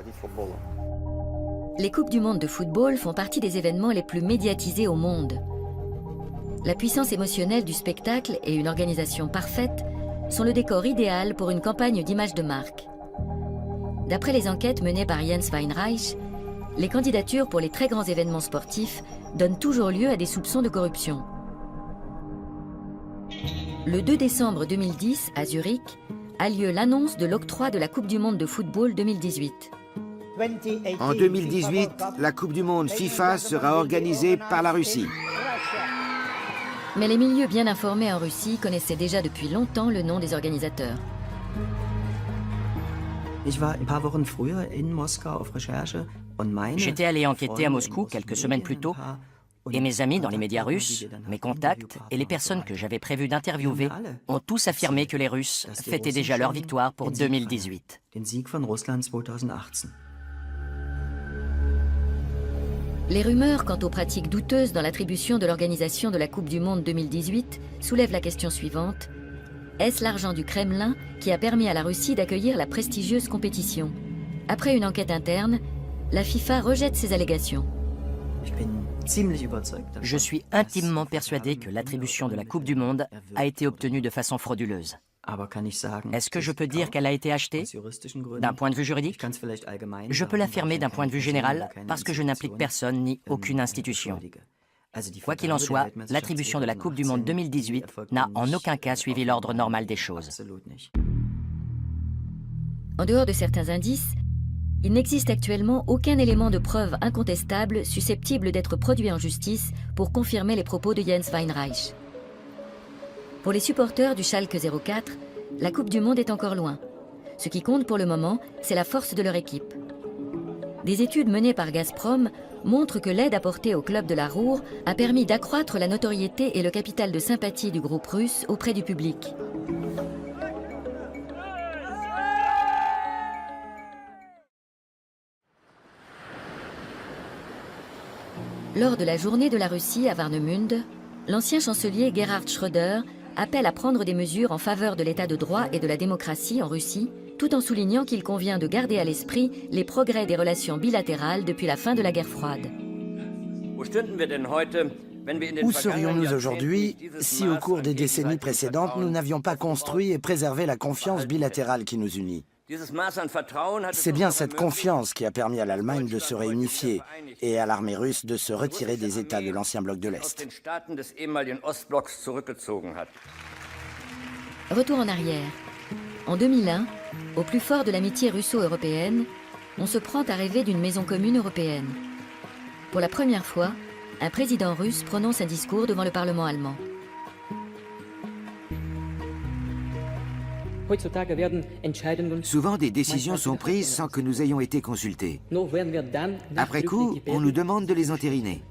Les Coupes du monde de football font partie des événements les plus médiatisés au monde. La puissance émotionnelle du spectacle et une organisation parfaite sont le décor idéal pour une campagne d'image de marque. D'après les enquêtes menées par Jens Weinreich, les candidatures pour les très grands événements sportifs donnent toujours lieu à des soupçons de corruption. Le 2 décembre 2010, à Zurich, a lieu l'annonce de l'octroi de la Coupe du monde de football 2018. En 2018, la Coupe du monde FIFA sera organisée par la Russie. Mais les milieux bien informés en Russie connaissaient déjà depuis longtemps le nom des organisateurs. J'étais allé enquêter à Moscou quelques semaines plus tôt, et mes amis dans les médias russes, mes contacts et les personnes que j'avais prévu d'interviewer ont tous affirmé que les Russes fêtaient déjà leur victoire pour 2018. Les rumeurs quant aux pratiques douteuses dans l'attribution de l'organisation de la Coupe du monde 2018 soulèvent la question suivante. Est-ce l'argent du Kremlin qui a permis à la Russie d'accueillir la prestigieuse compétition? Après une enquête interne, la FIFA rejette ces allégations. Je suis intimement persuadé que l'attribution de la Coupe du Monde a été obtenue de façon frauduleuse. Est-ce que je peux dire qu'elle a été achetée? D'un point de vue juridique, je peux l'affirmer d'un point de vue général parce que je n'implique personne ni aucune institution. Quoi qu'il en soit, l'attribution de la Coupe du Monde 2018 n'a en aucun cas suivi l'ordre normal des choses. En dehors de certains indices, il n'existe actuellement aucun élément de preuve incontestable susceptible d'être produit en justice pour confirmer les propos de Jens Weinreich. Pour les supporters du Schalke 04, la Coupe du Monde est encore loin. Ce qui compte pour le moment, c'est la force de leur équipe. Des études menées par Gazprom montrent que l'aide apportée au club de la Ruhr a permis d'accroître la notoriété et le capital de sympathie du groupe russe auprès du public. Lors de la journée de la Russie à Warnemünde, l'ancien chancelier Gerhard Schröder appelle à prendre des mesures en faveur de l'état de droit et de la démocratie en Russie, tout en soulignant qu'il convient de garder à l'esprit les progrès des relations bilatérales depuis la fin de la guerre froide. Où serions-nous aujourd'hui si au cours des décennies précédentes, nous n'avions pas construit et préservé la confiance bilatérale qui nous unit? C'est bien cette confiance qui a permis à l'Allemagne de se réunifier et à l'armée russe de se retirer des États de l'ancien bloc de l'Est. Retour en arrière. En 2001, au plus fort de l'amitié russo-européenne, on se prend à rêver d'une maison commune européenne. Pour la première fois, un président russe prononce un discours devant le Parlement allemand. Souvent, des décisions sont prises sans que nous ayons été consultés. Après coup, on nous demande de les entériner.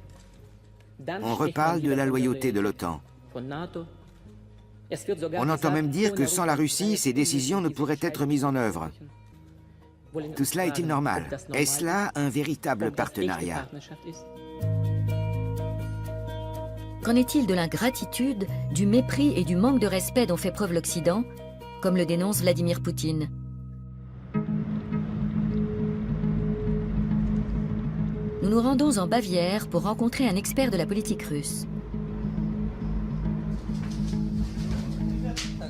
On reparle de la loyauté de l'OTAN. On entend même dire que sans la Russie, ces décisions ne pourraient être mises en œuvre. Tout cela est-il normal? Est-ce là un véritable partenariat? Qu'en est-il de l'ingratitude, du mépris et du manque de respect dont fait preuve l'Occident, comme le dénonce Vladimir Poutine? Nous nous rendons en Bavière pour rencontrer un expert de la politique russe.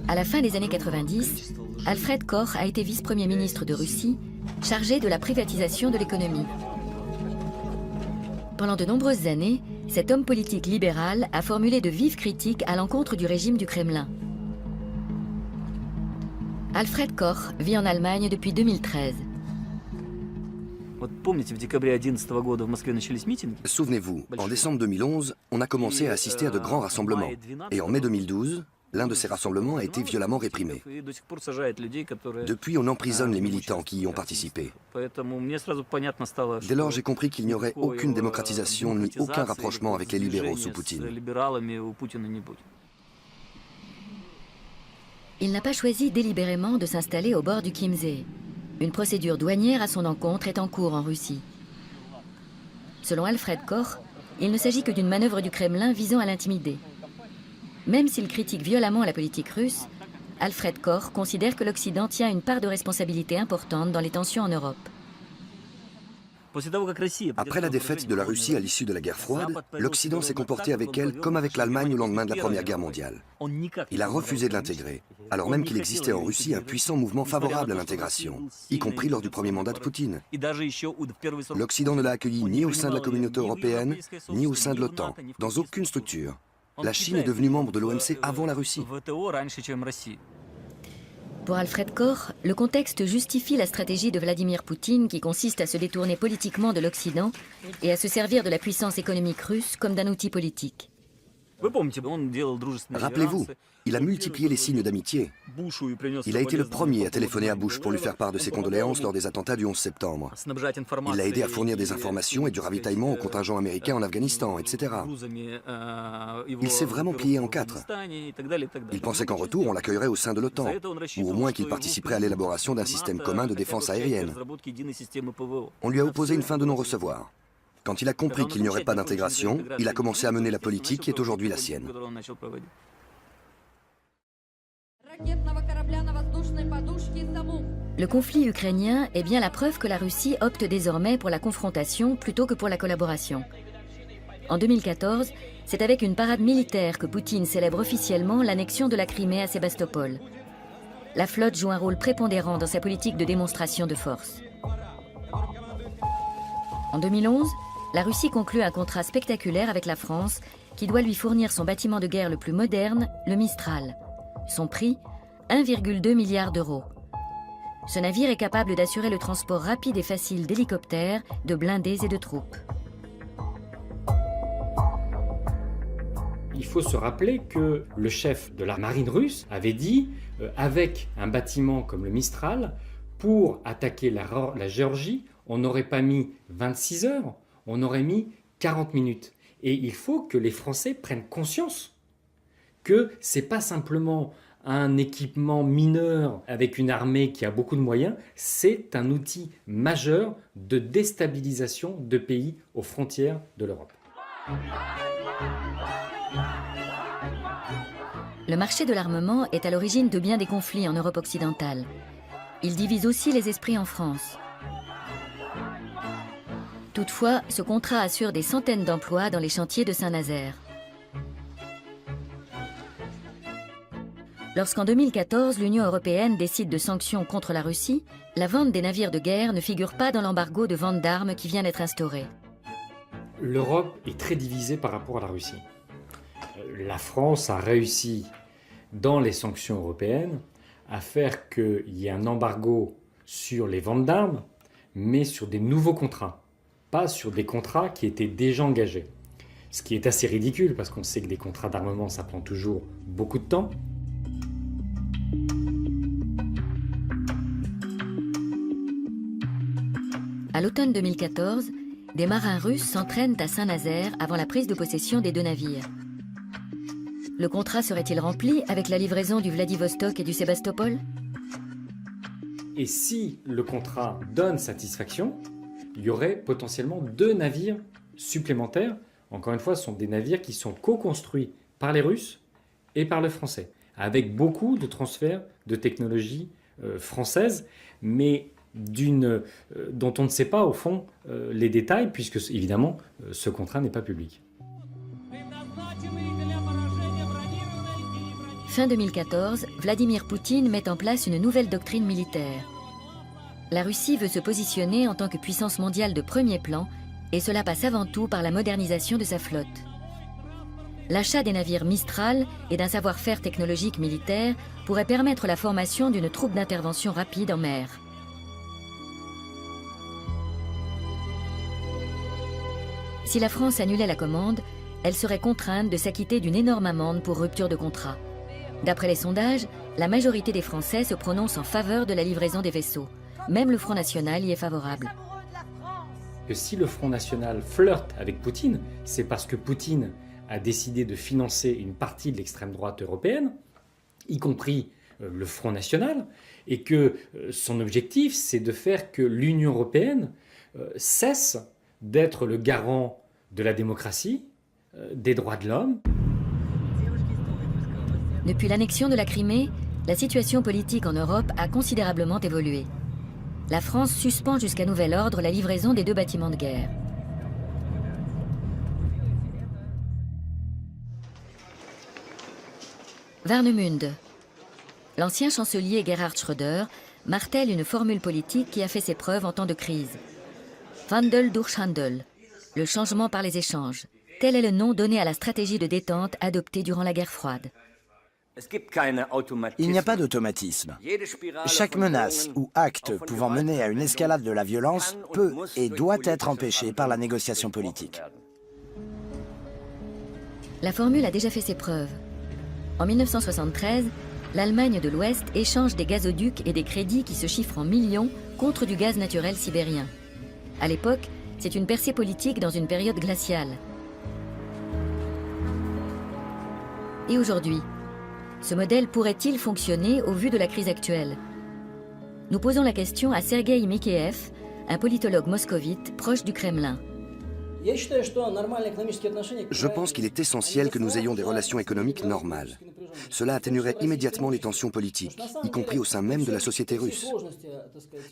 À la fin des années 90, Alfred Koch a été vice-premier ministre de Russie, chargé de la privatisation de l'économie. Pendant de nombreuses années, cet homme politique libéral a formulé de vives critiques à l'encontre du régime du Kremlin. Alfred Koch vit en Allemagne depuis 2013. Souvenez-vous, en décembre 2011, on a commencé à assister à de grands rassemblements. Et en mai 2012, l'un de ces rassemblements a été violemment réprimé. Depuis, on emprisonne les militants qui y ont participé. Dès lors, j'ai compris qu'il n'y aurait aucune démocratisation ni aucun rapprochement avec les libéraux sous Poutine. Il n'a pas choisi délibérément de s'installer au bord du Chiemsee. Une procédure douanière à son encontre est en cours en Russie. Selon Alfred Koch, il ne s'agit que d'une manœuvre du Kremlin visant à l'intimider. Même s'il critique violemment la politique russe, Alfred Koch considère que l'Occident tient une part de responsabilité importante dans les tensions en Europe. Après la défaite de la Russie à l'issue de la guerre froide, l'Occident s'est comporté avec elle comme avec l'Allemagne au lendemain de la Première Guerre mondiale. Il a refusé de l'intégrer, alors même qu'il existait en Russie un puissant mouvement favorable à l'intégration, y compris lors du premier mandat de Poutine. L'Occident ne l'a accueilli ni au sein de la communauté européenne, ni au sein de l'OTAN, dans aucune structure. La Chine est devenue membre de l'OMC avant la Russie. Pour Alfred Koch, le contexte justifie la stratégie de Vladimir Poutine qui consiste à se détourner politiquement de l'Occident et à se servir de la puissance économique russe comme d'un outil politique. Rappelez-vous, il a multiplié les signes d'amitié. Il a été le premier à téléphoner à Bush pour lui faire part de ses condoléances lors des attentats du 11 septembre. Il l'a aidé à fournir des informations et du ravitaillement au contingent américain en Afghanistan, etc. Il s'est vraiment plié en quatre. Il pensait qu'en retour, on l'accueillerait au sein de l'OTAN, ou au moins qu'il participerait à l'élaboration d'un système commun de défense aérienne. On lui a opposé une fin de non-recevoir. Quand il a compris qu'il n'y aurait pas d'intégration, il a commencé à mener la politique qui est aujourd'hui la sienne. Le conflit ukrainien est bien la preuve que la Russie opte désormais pour la confrontation plutôt que pour la collaboration. En 2014, c'est avec une parade militaire que Poutine célèbre officiellement l'annexion de la Crimée à Sébastopol. La flotte joue un rôle prépondérant dans sa politique de démonstration de force. En 2011, la Russie conclut un contrat spectaculaire avec la France qui doit lui fournir son bâtiment de guerre le plus moderne, le Mistral. Son prix, 1,2 milliard d'euros. Ce navire est capable d'assurer le transport rapide et facile d'hélicoptères, de blindés et de troupes. Il faut se rappeler que le chef de la marine russe avait dit avec un bâtiment comme le Mistral, pour attaquer la Géorgie, on n'aurait pas mis 26 heures, on aurait mis 40 minutes. Et il faut que les Français prennent conscience que ce n'est pas simplement un équipement mineur avec une armée qui a beaucoup de moyens, c'est un outil majeur de déstabilisation de pays aux frontières de l'Europe. Le marché de l'armement est à l'origine de bien des conflits en Europe occidentale. Il divise aussi les esprits en France. Toutefois, ce contrat assure des centaines d'emplois dans les chantiers de Saint-Nazaire. Lorsqu'en 2014, l'Union européenne décide de sanctions contre la Russie, la vente des navires de guerre ne figure pas dans l'embargo de vente d'armes qui vient d'être instauré. L'Europe est très divisée par rapport à la Russie. La France a réussi, dans les sanctions européennes, à faire qu'il y ait un embargo sur les ventes d'armes, mais sur des nouveaux contrats, pas sur des contrats qui étaient déjà engagés. Ce qui est assez ridicule, parce qu'on sait que des contrats d'armement, ça prend toujours beaucoup de temps. À l'automne 2014, des marins russes s'entraînent à Saint-Nazaire avant la prise de possession des deux navires. Le contrat serait-il rempli avec la livraison du Vladivostok et du Sébastopol? Et si le contrat donne satisfaction, il y aurait potentiellement 2 navires supplémentaires. Encore une fois, ce sont des navires qui sont co-construits par les Russes et par les Français, avec beaucoup de transferts de technologies françaises, mais dont on ne sait pas au fond les détails, puisque évidemment ce contrat n'est pas public. Fin 2014, Vladimir Poutine met en place une nouvelle doctrine militaire. La Russie veut se positionner en tant que puissance mondiale de premier plan, et cela passe avant tout par la modernisation de sa flotte. L'achat des navires Mistral et d'un savoir-faire technologique militaire pourrait permettre la formation d'une troupe d'intervention rapide en mer. Si la France annulait la commande, elle serait contrainte de s'acquitter d'une énorme amende pour rupture de contrat. D'après les sondages, la majorité des Français se prononce en faveur de la livraison des vaisseaux. Même le Front National y est favorable. Que si le Front National flirte avec Poutine, c'est parce que Poutine a décidé de financer une partie de l'extrême droite européenne, y compris le Front National, et que son objectif, c'est de faire que l'Union européenne cesse d'être le garant de la démocratie, des droits de l'homme. Depuis l'annexion de la Crimée, la situation politique en Europe a considérablement évolué. La France suspend jusqu'à nouvel ordre la livraison des 2 bâtiments de guerre. Warnemünde. L'ancien chancelier Gerhard Schröder martèle une formule politique qui a fait ses preuves en temps de crise. Wandel durch Handel, le changement par les échanges. Tel est le nom donné à la stratégie de détente adoptée durant la guerre froide. Il n'y a pas d'automatisme. Chaque menace ou acte pouvant mener à une escalade de la violence peut et doit être empêché par la négociation politique. La formule a déjà fait ses preuves. En 1973, l'Allemagne de l'Ouest échange des gazoducs et des crédits qui se chiffrent en millions contre du gaz naturel sibérien. À l'époque, c'est une percée politique dans une période glaciale. Et aujourd'hui, ce modèle pourrait-il fonctionner au vu de la crise actuelle? Nous posons la question à Sergueï Mikheyev, un politologue moscovite proche du Kremlin. Je pense qu'il est essentiel que nous ayons des relations économiques normales. Cela atténuerait immédiatement les tensions politiques, y compris au sein même de la société russe.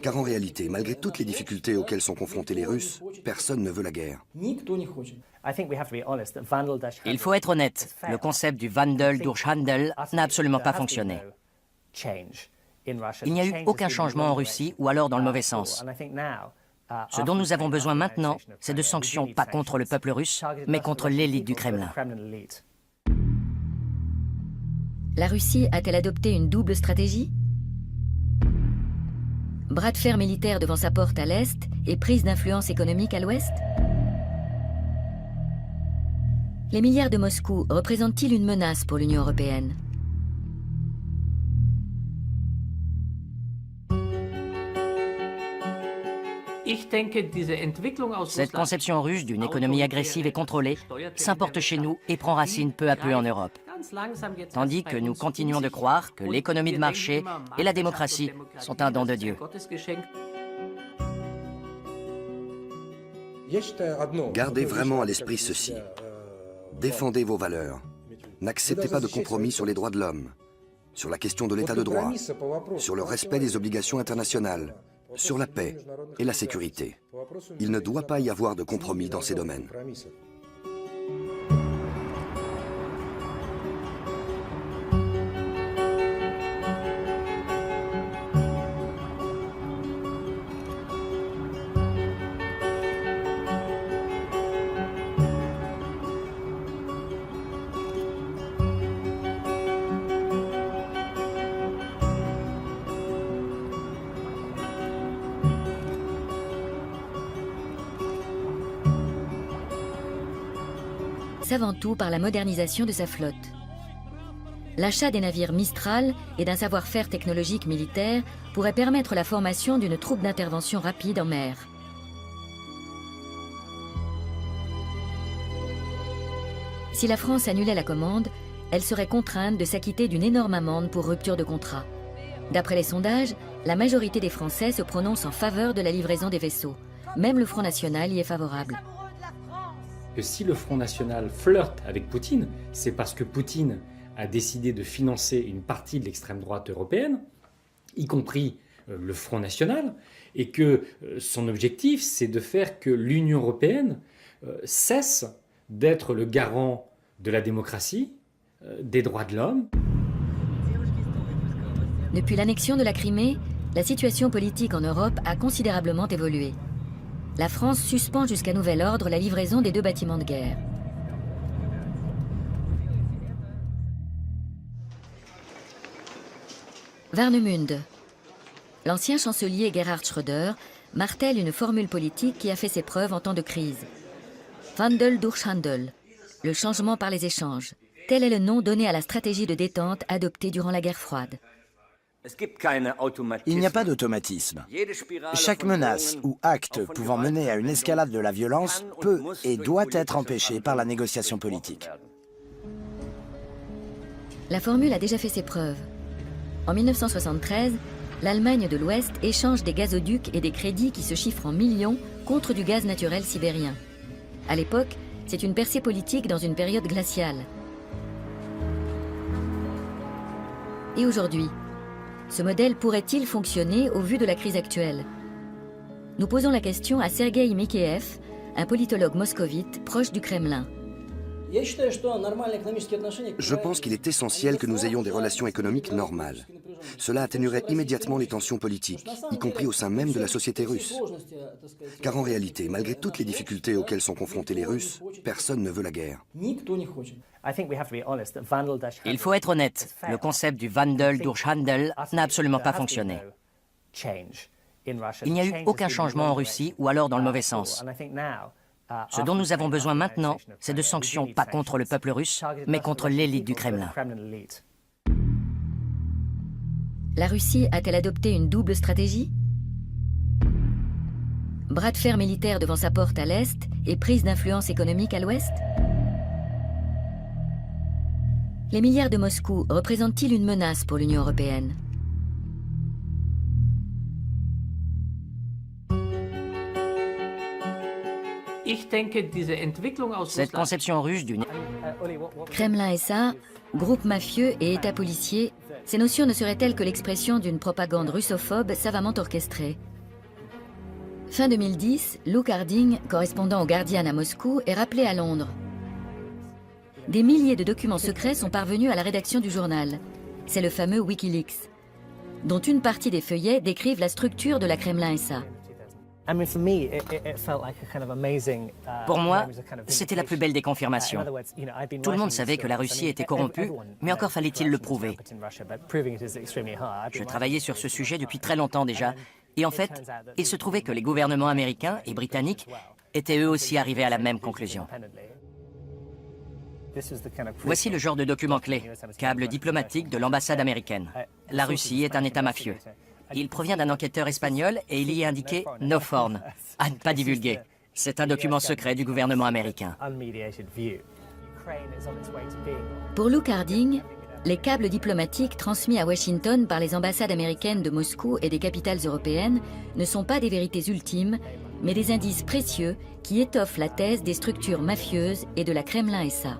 Car en réalité, malgré toutes les difficultés auxquelles sont confrontés les Russes, personne ne veut la guerre. Il faut être honnête, le concept du Wandel durch Handel n'a absolument pas fonctionné. Il n'y a eu aucun changement en Russie, ou alors dans le mauvais sens. Ce dont nous avons besoin maintenant, c'est de sanctions pas contre le peuple russe, mais contre l'élite du Kremlin. La Russie a-t-elle adopté une double stratégie? Bras de fer militaire devant sa porte à l'est et prise d'influence économique à l'ouest? Les milliards de Moscou représentent-ils une menace pour l'Union européenne? Cette conception russe d'une économie agressive et contrôlée s'importe chez nous et prend racine peu à peu en Europe. Tandis que nous continuons de croire que l'économie de marché et la démocratie sont un don de Dieu. Gardez vraiment à l'esprit ceci. Défendez vos valeurs. N'acceptez pas de compromis sur les droits de l'homme, sur la question de l'état de droit, sur le respect des obligations internationales, sur la paix et la sécurité. Il ne doit pas y avoir de compromis dans ces domaines. Avant tout par la modernisation de sa flotte. L'achat des navires Mistral et d'un savoir-faire technologique militaire pourrait permettre la formation d'une troupe d'intervention rapide en mer. Si la France annulait la commande, elle serait contrainte de s'acquitter d'une énorme amende pour rupture de contrat. D'après les sondages, la majorité des Français se prononce en faveur de la livraison des vaisseaux. Même le Front National y est favorable. Que si le Front National flirte avec Poutine, c'est parce que Poutine a décidé de financer une partie de l'extrême droite européenne, y compris le Front National, et que son objectif, c'est de faire que l'Union européenne cesse d'être le garant de la démocratie, des droits de l'homme. Depuis l'annexion de la Crimée, la situation politique en Europe a considérablement évolué. La France suspend jusqu'à nouvel ordre la livraison des 2 bâtiments de guerre. Warnemünde. L'ancien chancelier Gerhard Schröder martèle une formule politique qui a fait ses preuves en temps de crise. Wandel durch Handel, le changement par les échanges. Tel est le nom donné à la stratégie de détente adoptée durant la guerre froide. Il n'y a pas d'automatisme. Chaque menace ou acte pouvant mener à une escalade de la violence peut et doit être empêché par la négociation politique. La formule a déjà fait ses preuves. En 1973, l'Allemagne de l'Ouest échange des gazoducs et des crédits qui se chiffrent en millions contre du gaz naturel sibérien. À l'époque, c'est une percée politique dans une période glaciale. Et aujourd'hui, ce modèle pourrait-il fonctionner au vu de la crise actuelle? Nous posons la question à Sergueï Mikheyev, un politologue moscovite proche du Kremlin. Je pense qu'il est essentiel que nous ayons des relations économiques normales. Cela atténuerait immédiatement les tensions politiques, y compris au sein même de la société russe. Car en réalité, malgré toutes les difficultés auxquelles sont confrontés les Russes, personne ne veut la guerre. Il faut être honnête, le concept du Wandel durch Handel n'a absolument pas fonctionné. Il n'y a eu aucun changement en Russie, ou alors dans le mauvais sens. Ce dont nous avons besoin maintenant, c'est de sanctions pas contre le peuple russe, mais contre l'élite du Kremlin. La Russie a-t-elle adopté une double stratégie? Bras de fer militaire devant sa porte à l'est et prise d'influence économique à l'ouest? Les milliards de Moscou représentent-ils une menace pour l'Union européenne? Cette conception russe d'une Kremlin SA, groupe mafieux et État policier, ces notions ne seraient-elles que l'expression d'une propagande russophobe savamment orchestrée. Fin 2010, Luke Harding, correspondant au Guardian à Moscou, est rappelé à Londres. Des milliers de documents secrets sont parvenus à la rédaction du journal. C'est le fameux Wikileaks, dont une partie des feuillets décrivent la structure de la Kremlin SA. Pour moi, c'était la plus belle des confirmations. Tout le monde savait que la Russie était corrompue, mais encore fallait-il le prouver. Je travaillais sur ce sujet depuis très longtemps déjà, et en fait, il se trouvait que les gouvernements américains et britanniques étaient eux aussi arrivés à la même conclusion. Voici le genre de document clé, câble diplomatique de l'ambassade américaine. La Russie est un État mafieux. Il provient d'un enquêteur espagnol et il y est indiqué « No foreign », à ne pas divulguer. C'est un document secret du gouvernement américain. Pour Luke Harding, les câbles diplomatiques transmis à Washington par les ambassades américaines de Moscou et des capitales européennes ne sont pas des vérités ultimes, mais des indices précieux qui étoffent la thèse des structures mafieuses et de la Kremlin SA.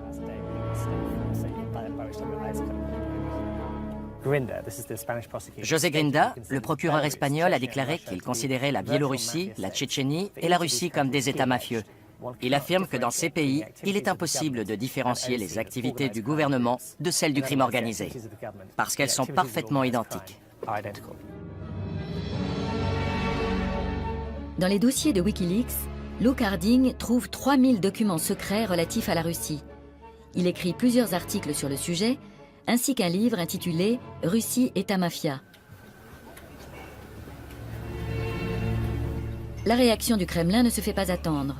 José Grinda, le procureur espagnol, a déclaré qu'il considérait la Biélorussie, la Tchétchénie et la Russie comme des États mafieux. Il affirme que dans ces pays, il est impossible de différencier les activités du gouvernement de celles du crime organisé, parce qu'elles sont parfaitement identiques. Dans les dossiers de Wikileaks, Luke Harding trouve 3000 documents secrets relatifs à la Russie. Il écrit plusieurs articles sur le sujet, ainsi qu'un livre intitulé « Russie, État mafia ». La réaction du Kremlin ne se fait pas attendre.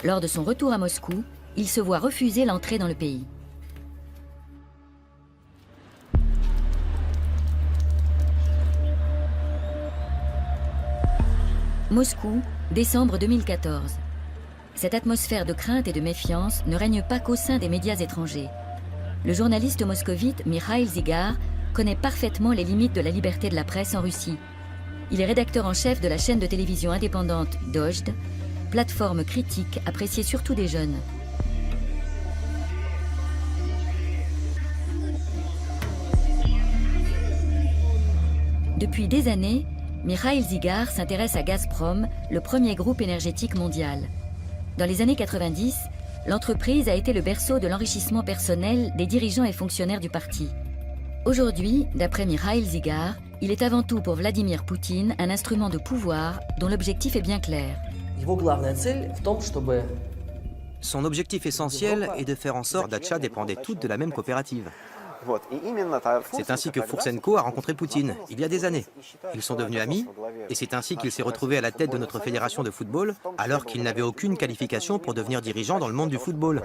Lors de son retour à Moscou, il se voit refuser l'entrée dans le pays. Moscou, décembre 2014. Cette atmosphère de crainte et de méfiance ne règne pas qu'au sein des médias étrangers. Le journaliste moscovite Mikhail Zygar connaît parfaitement les limites de la liberté de la presse en Russie. Il est rédacteur en chef de la chaîne de télévision indépendante Dojd, plateforme critique appréciée surtout des jeunes. Depuis des années, Mikhail Zygar s'intéresse à Gazprom, le premier groupe énergétique mondial. Dans les années 90, l'entreprise a été le berceau de l'enrichissement personnel des dirigeants et fonctionnaires du parti. Aujourd'hui, d'après Mikhail Zygar, il est avant tout pour Vladimir Poutine un instrument de pouvoir dont l'objectif est bien clair. Son objectif essentiel est de faire en sorte qu'Datcha dépendaient toutes de la même coopérative. C'est ainsi que Foursenko a rencontré Poutine, il y a des années. Ils sont devenus amis, et c'est ainsi qu'il s'est retrouvé à la tête de notre fédération de football, alors qu'il n'avait aucune qualification pour devenir dirigeant dans le monde du football.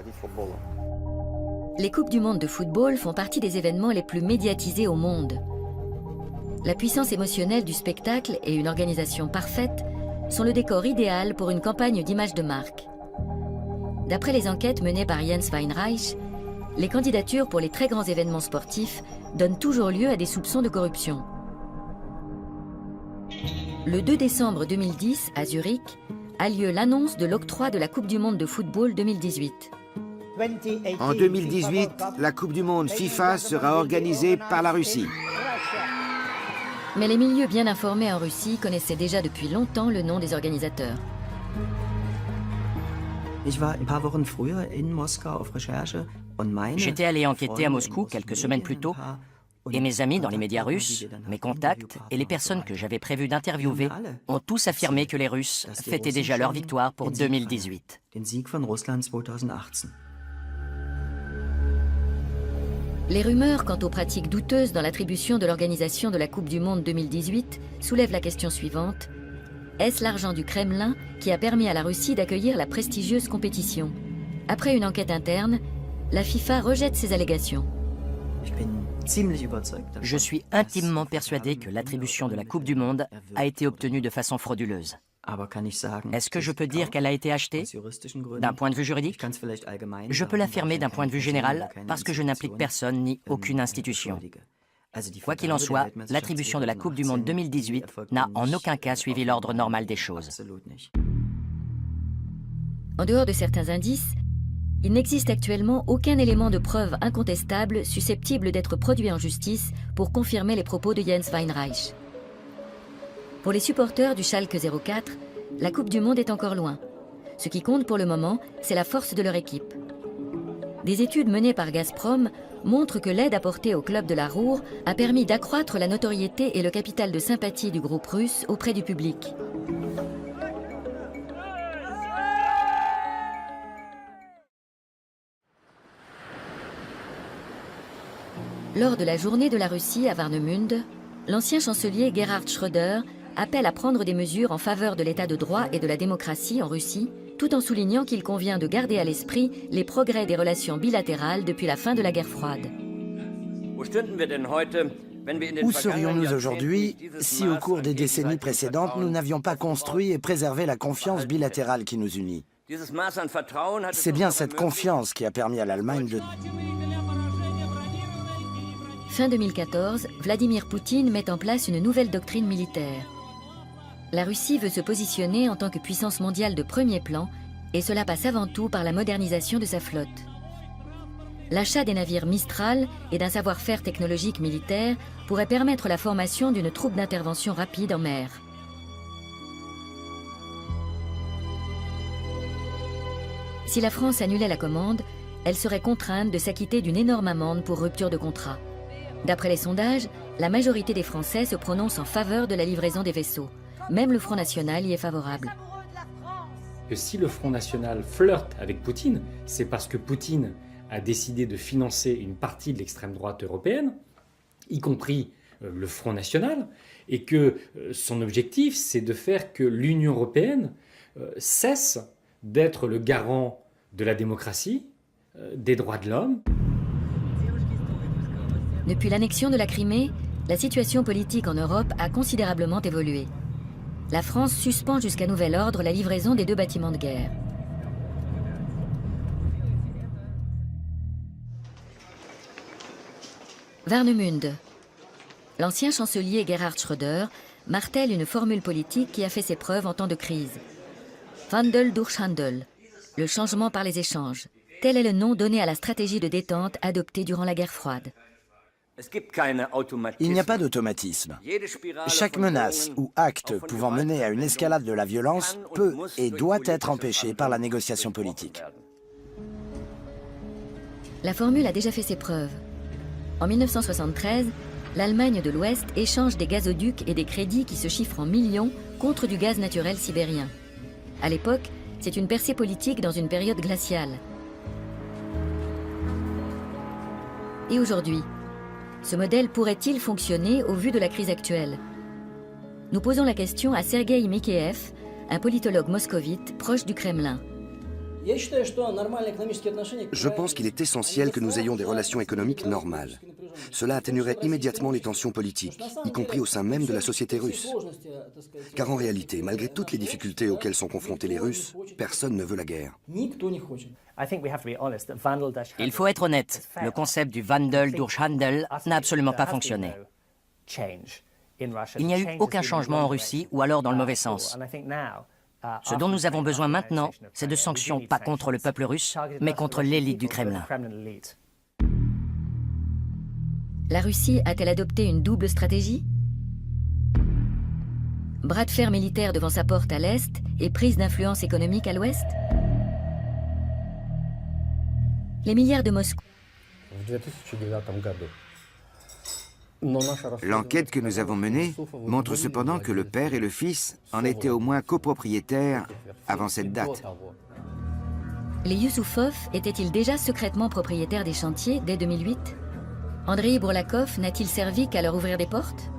Les Coupes du monde de football font partie des événements les plus médiatisés au monde. La puissance émotionnelle du spectacle et une organisation parfaite sont le décor idéal pour une campagne d'image de marque. D'après les enquêtes menées par Jens Weinreich, les candidatures pour les très grands événements sportifs donnent toujours lieu à des soupçons de corruption. Le 2 décembre 2010, à Zurich, a lieu l'annonce de l'octroi de la Coupe du monde de football 2018. En 2018, la Coupe du monde FIFA sera organisée par la Russie. Mais les milieux bien informés en Russie connaissaient déjà depuis longtemps le nom des organisateurs. J'étais allé enquêter à Moscou quelques semaines plus tôt, et mes amis dans les médias russes, mes contacts et les personnes que j'avais prévu d'interviewer ont tous affirmé que les Russes fêtaient déjà leur victoire pour 2018. Les rumeurs quant aux pratiques douteuses dans l'attribution de l'organisation de la Coupe du monde 2018 soulèvent la question suivante. Est-ce l'argent du Kremlin qui a permis à la Russie d'accueillir la prestigieuse compétition? Après une enquête interne, la FIFA rejette ces allégations. Je suis intimement persuadé que l'attribution de la Coupe du Monde a été obtenue de façon frauduleuse. Est-ce que je peux dire qu'elle a été achetée d'un point de vue juridique? Je peux l'affirmer d'un point de vue général parce que je n'implique personne ni aucune institution. Quoi qu'il en soit, l'attribution de la Coupe du Monde 2018 n'a en aucun cas suivi l'ordre normal des choses. En dehors de certains indices, il n'existe actuellement aucun élément de preuve incontestable susceptible d'être produit en justice pour confirmer les propos de Jens Weinreich. Pour les supporters du Schalke 04, la Coupe du Monde est encore loin. Ce qui compte pour le moment, c'est la force de leur équipe. Des études menées par Gazprom montrent que l'aide apportée au club de la Ruhr a permis d'accroître la notoriété et le capital de sympathie du groupe russe auprès du public. Lors de la journée de la Russie à Warnemünde, l'ancien chancelier Gerhard Schröder appelle à prendre des mesures en faveur de l'état de droit et de la démocratie en Russie, tout en soulignant qu'il convient de garder à l'esprit les progrès des relations bilatérales depuis la fin de la guerre froide. Où serions-nous aujourd'hui si au cours des décennies précédentes, nous n'avions pas construit et préservé la confiance bilatérale qui nous unit? C'est bien cette confiance qui a permis à l'Allemagne de... Fin 2014, Vladimir Poutine met en place une nouvelle doctrine militaire. La Russie veut se positionner en tant que puissance mondiale de premier plan, et cela passe avant tout par la modernisation de sa flotte. L'achat des navires Mistral et d'un savoir-faire technologique militaire pourrait permettre la formation d'une troupe d'intervention rapide en mer. Si la France annulait la commande, elle serait contrainte de s'acquitter d'une énorme amende pour rupture de contrat. D'après les sondages, la majorité des Français se prononcent en faveur de la livraison des vaisseaux. Même le Front National y est favorable. Que si le Front National flirte avec Poutine, c'est parce que Poutine a décidé de financer une partie de l'extrême droite européenne, y compris le Front National, et que son objectif, c'est de faire que l'Union européenne cesse d'être le garant de la démocratie, des droits de l'homme. Depuis l'annexion de la Crimée, la situation politique en Europe a considérablement évolué. La France suspend jusqu'à nouvel ordre la livraison des 2 bâtiments de guerre. Warnemünde. L'ancien chancelier Gerhard Schröder martèle une formule politique qui a fait ses preuves en temps de crise. Wandel durch Handel, le changement par les échanges. Tel est le nom donné à la stratégie de détente adoptée durant la guerre froide. Il n'y a pas d'automatisme. Chaque menace ou acte pouvant mener à une escalade de la violence peut et doit être empêché par la négociation politique. La formule a déjà fait ses preuves. En 1973, l'Allemagne de l'Ouest échange des gazoducs et des crédits qui se chiffrent en millions contre du gaz naturel sibérien. À l'époque, c'est une percée politique dans une période glaciale. Et aujourd'hui, ce modèle pourrait-il fonctionner au vu de la crise actuelle? Nous posons la question à Sergueï Mikheyev, un politologue moscovite proche du Kremlin. Je pense qu'il est essentiel que nous ayons des relations économiques normales. Cela atténuerait immédiatement les tensions politiques, y compris au sein même de la société russe. Car en réalité, malgré toutes les difficultés auxquelles sont confrontés les Russes, personne ne veut la guerre. Il faut être honnête, le concept du Wandel durch Handel n'a absolument pas fonctionné. Il n'y a eu aucun changement en Russie, ou alors dans le mauvais sens. Ce dont nous avons besoin maintenant, c'est de sanctions pas contre le peuple russe, mais contre l'élite du Kremlin. La Russie a-t-elle adopté une double stratégie? Bras de fer militaire devant sa porte à l'Est et prise d'influence économique à l'Ouest? Les milliards de Moscou. L'enquête que nous avons menée montre cependant que le père et le fils en étaient au moins copropriétaires avant cette date. Les Youssoufov étaient-ils déjà secrètement propriétaires des chantiers dès 2008? Andrei Bourlakov n'a-t-il servi qu'à leur ouvrir des portes?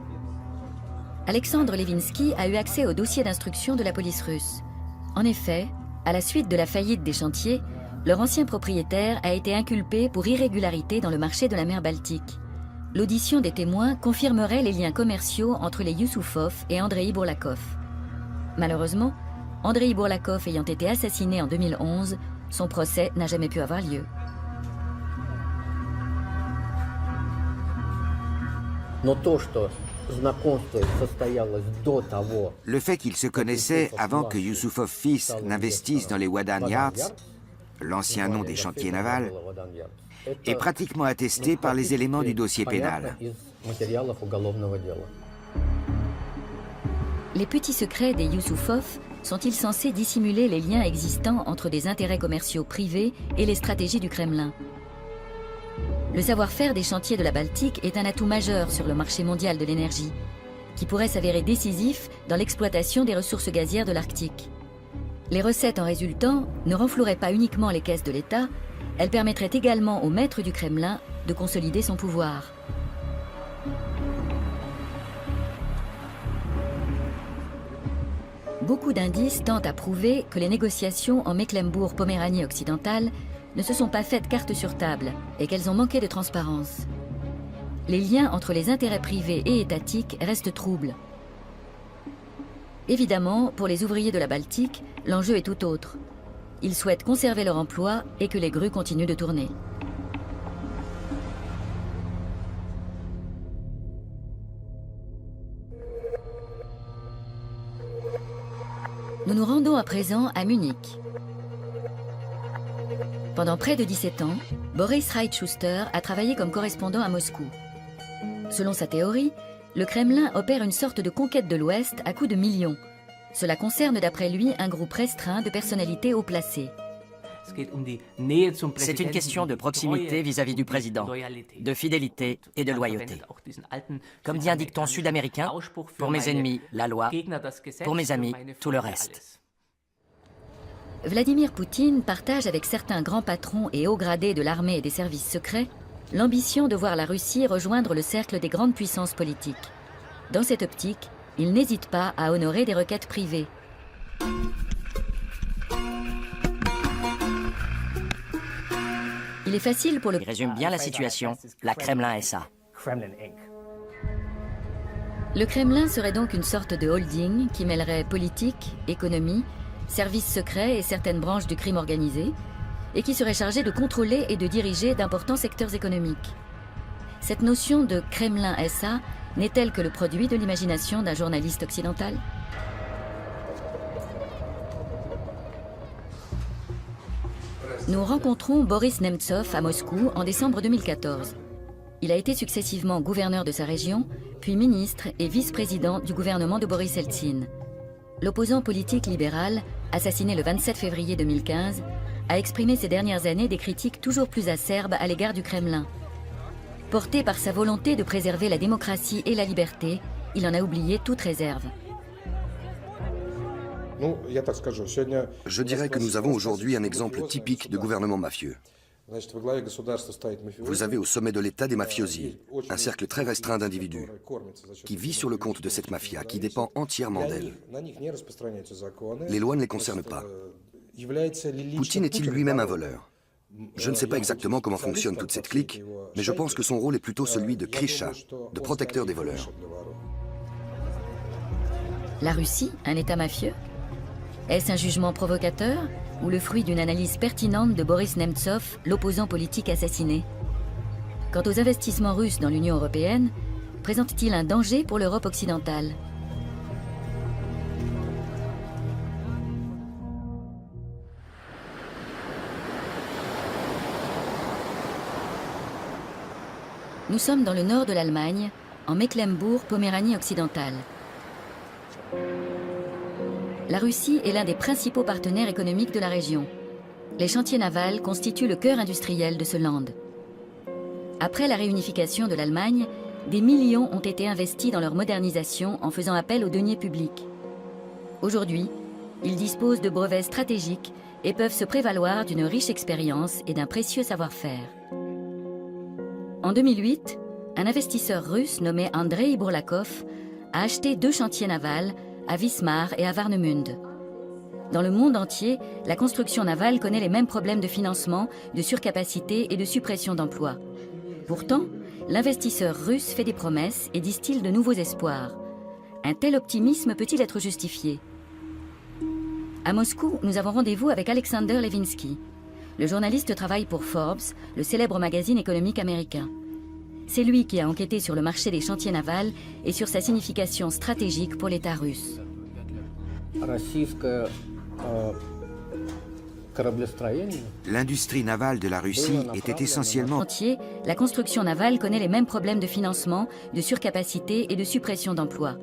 Alexandre Levinsky a eu accès au dossier d'instruction de la police russe. En effet, à la suite de la faillite des chantiers, leur ancien propriétaire a été inculpé pour irrégularité dans le marché de la mer Baltique. L'audition des témoins confirmerait les liens commerciaux entre les Youssoufov et Andrei Bourlakov. Malheureusement, Andrei Bourlakov ayant été assassiné en 2011, son procès n'a jamais pu avoir lieu. Le fait qu'ils se connaissaient avant que Youssoufov fils n'investisse dans les Wadan Yards l'ancien nom des chantiers navals, est pratiquement attesté par les éléments du dossier pénal. Les petits secrets des Youssoufov sont-ils censés dissimuler les liens existants entre des intérêts commerciaux privés et les stratégies du Kremlin? Le savoir-faire des chantiers de la Baltique est un atout majeur sur le marché mondial de l'énergie, qui pourrait s'avérer décisif dans l'exploitation des ressources gazières de l'Arctique. Les recettes en résultant ne renfloueraient pas uniquement les caisses de l'État, elles permettraient également au maître du Kremlin de consolider son pouvoir. Beaucoup d'indices tentent à prouver que les négociations en Mecklembourg-Poméranie occidentale ne se sont pas faites carte sur table et qu'elles ont manqué de transparence. Les liens entre les intérêts privés et étatiques restent troubles. Évidemment, pour les ouvriers de la Baltique, l'enjeu est tout autre. Ils souhaitent conserver leur emploi et que les grues continuent de tourner. Nous nous rendons à présent à Munich. Pendant près de 17 ans, Boris Reitschuster a travaillé comme correspondant à Moscou. Selon sa théorie, le Kremlin opère une sorte de conquête de l'Ouest à coups de millions. Cela concerne d'après lui un groupe restreint de personnalités haut placées. C'est une question de proximité vis-à-vis du président, de fidélité et de loyauté. Comme dit un dicton sud-américain, pour mes ennemis, la loi, pour mes amis, tout le reste. Vladimir Poutine partage avec certains grands patrons et hauts gradés de l'armée et des services secrets l'ambition de voir la Russie rejoindre le cercle des grandes puissances politiques. Dans cette optique, il n'hésite pas à honorer des requêtes privées. Il est facile pour le... Il résume bien la situation, la Kremlin SA. Le Kremlin serait donc une sorte de holding qui mêlerait politique, économie, services secrets et certaines branches du crime organisé, et qui serait chargé de contrôler et de diriger d'importants secteurs économiques. Cette notion de Kremlin SA n'est-elle que le produit de l'imagination d'un journaliste occidental? Nous rencontrons Boris Nemtsov à Moscou en décembre 2014. Il a été successivement gouverneur de sa région, puis ministre et vice-président du gouvernement de Boris Eltsine. L'opposant politique libéral, assassiné le 27 février 2015, a exprimé ces dernières années des critiques toujours plus acerbes à l'égard du Kremlin. Porté par sa volonté de préserver la démocratie et la liberté, il en a oublié toute réserve. Je dirais que nous avons aujourd'hui un exemple typique de gouvernement mafieux. Vous avez au sommet de l'État des mafiosi, un cercle très restreint d'individus, qui vit sur le compte de cette mafia, qui dépend entièrement d'elle. Les lois ne les concernent pas. Poutine est-il lui-même un voleur? Je ne sais pas exactement comment fonctionne toute cette clique, mais je pense que son rôle est plutôt celui de Krisha, de protecteur des voleurs. La Russie, un État mafieux? Est-ce un jugement provocateur ou le fruit d'une analyse pertinente de Boris Nemtsov, l'opposant politique assassiné? Quant aux investissements russes dans l'Union européenne, présentent-ils un danger pour l'Europe occidentale? Nous sommes dans le nord de l'Allemagne, en Mecklembourg-Poméranie occidentale. La Russie est l'un des principaux partenaires économiques de la région. Les chantiers navals constituent le cœur industriel de ce land. Après la réunification de l'Allemagne, des millions ont été investis dans leur modernisation en faisant appel aux deniers publics. Aujourd'hui, ils disposent de brevets stratégiques et peuvent se prévaloir d'une riche expérience et d'un précieux savoir-faire. En 2008, un investisseur russe nommé Andrei Bourlakov a acheté 2 chantiers navals à Wismar et à Warnemünde. Dans le monde entier, la construction navale connaît les mêmes problèmes de financement, de surcapacité et de suppression d'emplois. Pourtant, l'investisseur russe fait des promesses et distille de nouveaux espoirs. Un tel optimisme peut-il être justifié? À Moscou, nous avons rendez-vous avec Alexander Levinsky. Le journaliste travaille pour Forbes, le célèbre magazine économique américain. C'est lui qui a enquêté sur le marché des chantiers navals et sur sa signification stratégique pour l'État russe. L'industrie navale de la Russie était essentiellement... Entier, la construction navale connaît les mêmes problèmes de financement, de surcapacité et de suppression d'emplois.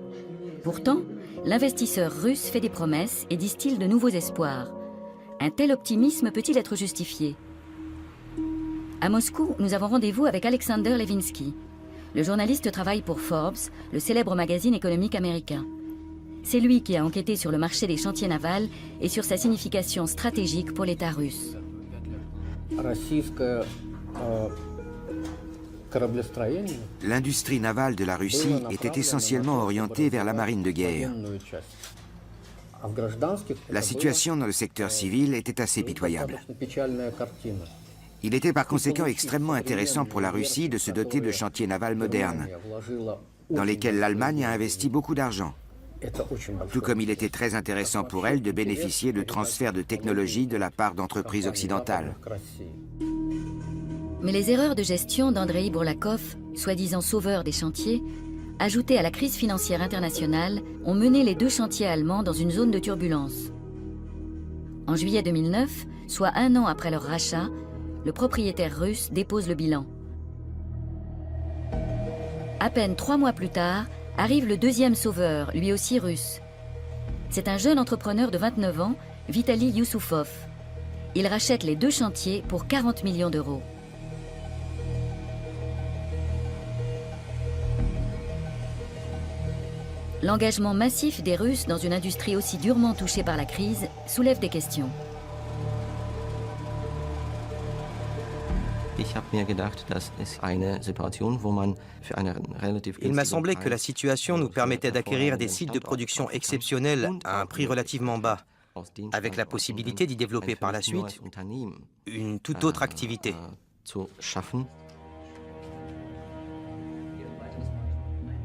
Pourtant, l'investisseur russe fait des promesses et distille de nouveaux espoirs. Un tel optimisme peut-il être justifié? À Moscou, nous avons rendez-vous avec Alexander Levinsky. Le journaliste travaille pour Forbes, le célèbre magazine économique américain. C'est lui qui a enquêté sur le marché des chantiers navals et sur sa signification stratégique pour l'État russe. L'industrie navale de la Russie était essentiellement orientée vers la marine de guerre. La situation dans le secteur civil était assez pitoyable. Il était par conséquent extrêmement intéressant pour la Russie de se doter de chantiers navals modernes, dans lesquels l'Allemagne a investi beaucoup d'argent. Tout comme il était très intéressant pour elle de bénéficier de transferts de technologie de la part d'entreprises occidentales. Mais les erreurs de gestion d'Andrei Bourlakov, soi-disant sauveur des chantiers, ajoutées à la crise financière internationale, ont mené les deux chantiers allemands dans une zone de turbulence. En juillet 2009, soit un an après leur rachat, le propriétaire russe dépose le bilan. À peine 3 mois plus tard, arrive le deuxième sauveur, lui aussi russe. C'est un jeune entrepreneur de 29 ans, Vitali Youssoufov. Il rachète les deux chantiers pour 40 millions d'euros. L'engagement massif des Russes dans une industrie aussi durement touchée par la crise soulève des questions. Il m'a semblé que la situation nous permettait d'acquérir des sites de production exceptionnels à un prix relativement bas, avec la possibilité d'y développer par la suite une toute autre activité.